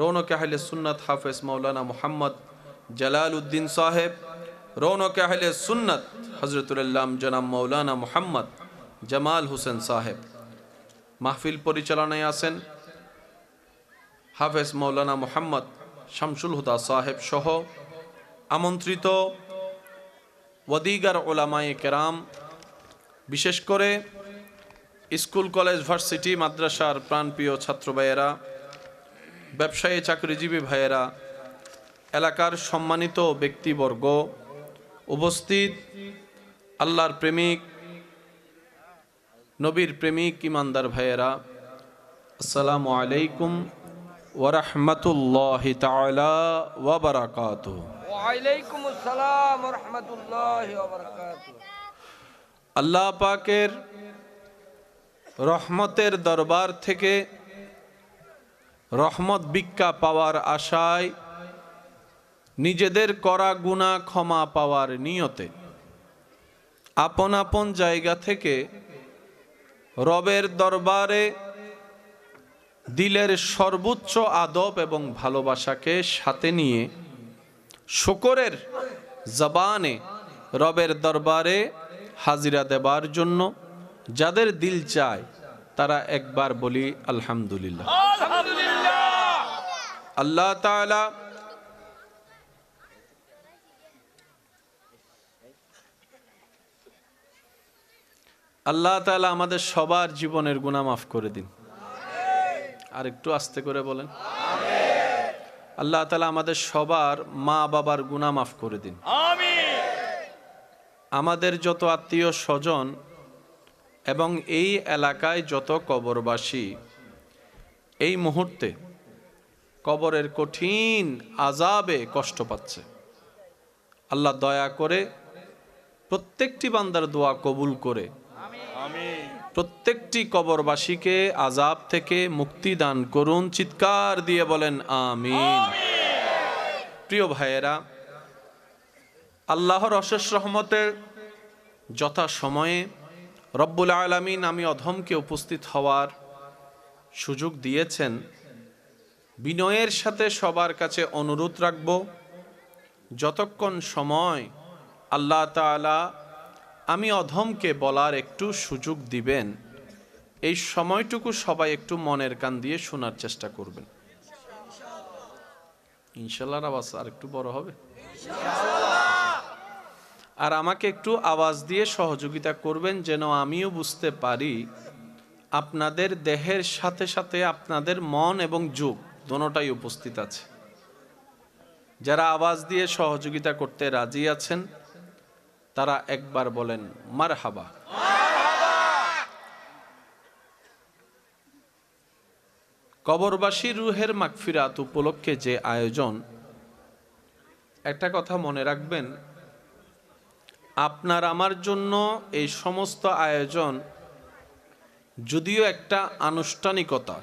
রৌনকে আহলে সুন্নাত হাফেজ মৌলানা মোহাম্মদ জালাল উদ্দিন সাহেব, রৌনকে আহলে সুন্নাত হজরতুল আল্লাম জনাব মৌলানা মোহাম্মদ জামাল হোসেন সাহেব। মাহফিল পরিচালনায় আছেন হাফেজ মৌলানা মোহাম্মদ শামসুল হুদা সাহেব সহ আমন্ত্রিত ওয়াদিগার ওলামায়ে কেরাম, বিশেষ করে স্কুল কলেজ ভার্সিটি মাদ্রাসার প্রাণপ্রিয় ছাত্র ভাইয়েরা, ব্যবসায়ী চাকরিজীবী ভাইয়েরা, এলাকার সম্মানিত ব্যক্তিবর্গ, উপস্থিত আল্লাহর প্রেমিক, নবীর প্রেমিক ইমানদার ভাইয়েরা, আসসালামু আলাইকুম ওয়া রাহমাতুল্লাহি তাআলা ওয়া বারাকাতুহু। ওয়ালাইকুম আসসালাম ওয়া রাহমাতুল্লাহি ওয়া বারাকাতুহু। আল্লাহ পাকের রহমতের দরবার থেকে রহমত ভিক্ষা পাওয়ার আশায়, নিজেদের করা গুনাহ ক্ষমা পাওয়ার নিয়তে আপন আপন জায়গা থেকে রবের দরবারে দিলের সর্বোচ্চ আদব এবং ভালোবাসাকে সাথে নিয়ে শুকরের জবানে রবের দরবারে হাজিরা দেবার জন্য যাদের দিল চায় তারা একবার বলি আলহামদুলিল্লাহ। আল্লাহ তাআলা আমাদের সবার জীবনের গুনাহ মাফ করে দিন। আর একটু আস্তে করে বলেন, আল্লাহ তাআলা আমাদের সবার মা বাবার গুনাহ মাফ করে দিন। আমাদের যত আত্মীয় স্বজন এবং এই এলাকায় যত কবরবাসী এই মুহূর্তে কবরের কঠিন আযাবে কষ্ট পাচ্ছে, আল্লাহ দয়া করে প্রত্যেকটি বান্দার দোয়া কবুল করে প্রত্যেকটি কবরবাসীকে আযাব থেকে মুক্তি দান করুন। চিৎকার দিয়ে বলেন আমিন। প্রিয় ভাইয়েরা, আল্লাহর অশেষ রহমতের যথা সময়ে রব্বুল আলামিন আমি অধমকে উপস্থিত হওয়ার সুযোগ দিয়েছেন। বিনয়ের সাথে সবার কাছে অনুরোধ রাখব, যতক্ষণ সময় আল্লাহ তাআলা আমি অধমকে বলার একটু সুযোগ দিবেন, এই সময়টুকু সবাই একটু মনের কান দিয়ে শোনার চেষ্টা করবেন। ইনশাআল্লাহর আওয়াজ আর একটু বড় হবে, আর আমাকে একটু আওয়াজ দিয়ে সহযোগিতা করবেন যেন আমিও বুঝতে পারি আপনাদের দেহের সাথে সাথে আপনাদের মন এবং যোগ দোনোটাই উপস্থিত আছে। যারা আওয়াজ দিয়ে সহযোগিতা করতে রাজি আছেন তারা একবার বলেন মারহাবা। কবরবাসী রুহের মাগফিরাত উপলক্ষে যে আয়োজন, একটা কথা মনে রাখবেন, আপনার আমার জন্য এই সমস্ত আয়োজন যদিও একটা আনুষ্ঠানিকতা,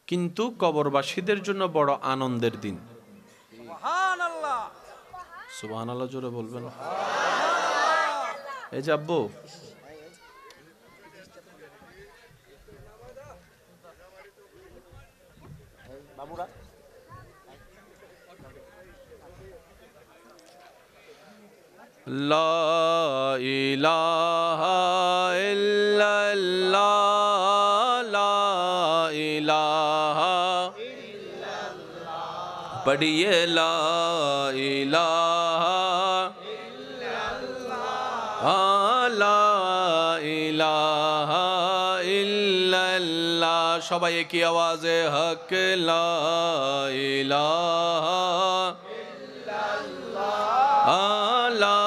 কিন্তু কবরবাসীদের জন্য বড় আনন্দের দিন। সুবহানাল্লাহ। সুবহানাল্লাহ জোরে বলবেন। এই যে আব্বু, বাবুরা লা ইলাহা ইল্লাল্লাহ, লা ইলাহা পড়িয়ে লা ইলাহা লা ইলাহা ইল্লাল্লাহ। সবাই একই আওয়াজে হক লা ইলাহা লা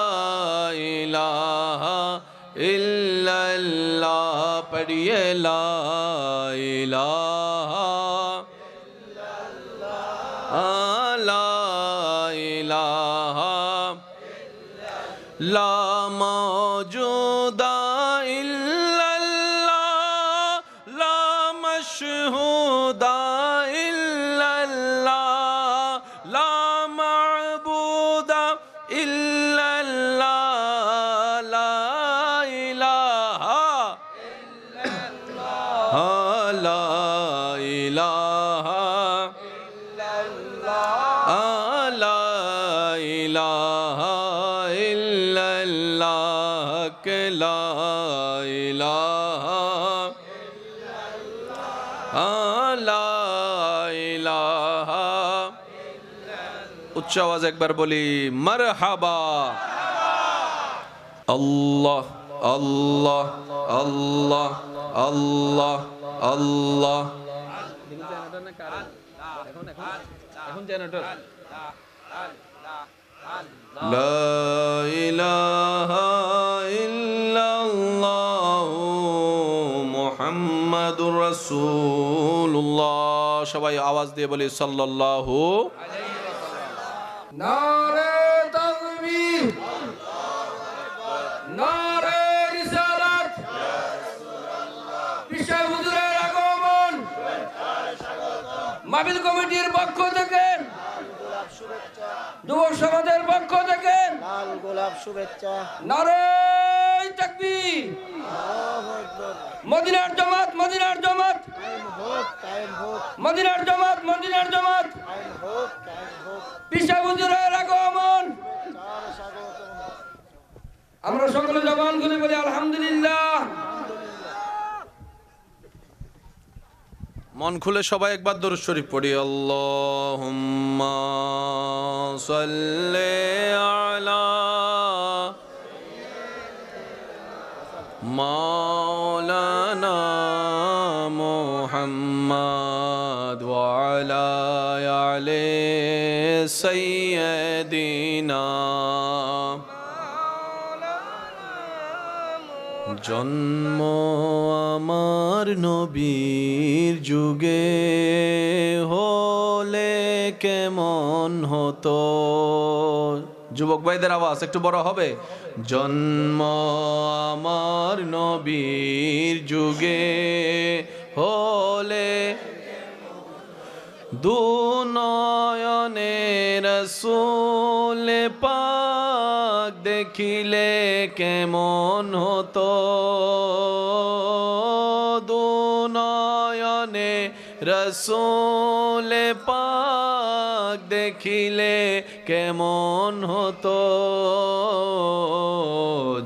ইলাহা ইল্লাল্লাহ পড়িয়ে লা ইলাহা লা ইলাহা লা মওজুদা ইল্লাল্লাহ, লা মাশহুদা ইল্লাল্লাহ, লা মা'বুদা ইল্লাল্লাহ, লা ইলাহা লা ইলাহা লা ইলাহা ইল্লাল্লাহ, লা ইলাহা লা ইলাহা। উচ্চ আওয়াজ একবার বলি মারহাবা। আল্লাহ আল্লাহ আল্লাহ আল্লাহ আল্লাহ। লা ইলাহা ইল্লাল্লাহু মুহাম্মাদুর রাসূলুল্লাহ। সবাই আওয়াজ দিয়ে বলি সাল্লাল্লাহু। নারে তাকবীর, নারে রিসালাত, পীর সাহেব হুজুরের আগমন মাহফিল কমিটির পক্ষ থেকে, গোলাপ শুভেচ্ছা, যুব সমাজের পক্ষ থেকে লাল গোলাপ শুভেচ্ছা। নারে তাকবীর। আল্লাহু আকবার। মদিনার জামাত, মদিনার জামাত, কায়েম হোক, কায়েম হোক, মদিনার জামাত, মদিনার জামাত, কায়েম হোক, কায়েম হোক। পীর সাহেব হুজুরের আগমন। চার স্বাগতম। আমরা সকলে জবান খুলে বলি আলহামদুলিল্লাহ। মন খুলে সবাই একবার দরুদ শরীফ পড়ি। আল্লাহুম্মা সাল্লি আলা মাওলানা মুহাম্মদ ওয়া আলা আলি সাইয়্যিদিনা। জন্ম আমার নবীর যুগে হলে কেমন হতো। যুবক ভাইদের আওয়াজ একটু বড় হবে। জন্ম আমার নবীর যুগে হলে দু নয়নে রাসূল পাক দেখিলে কেমন হতো। দু নয়নে রাসূল পাক দেখিলে কেমন হতো।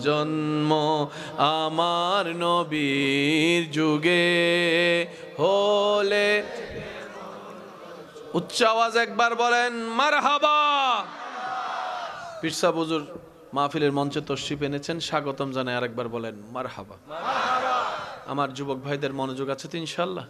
জন্ম আমার নবীর যুগে হলে, উচ্চ আওয়াজ একবার বলেন মারহাবা। পীর সাহেব হুজুর মাহফিলের মঞ্চে তশরিফ এনেছেন, স্বাগতম জানাই আরেকবার বলেন মারহাবা। আমার যুবক ভাইদের মনোযোগ আছে তো ইনশাআল্লাহ?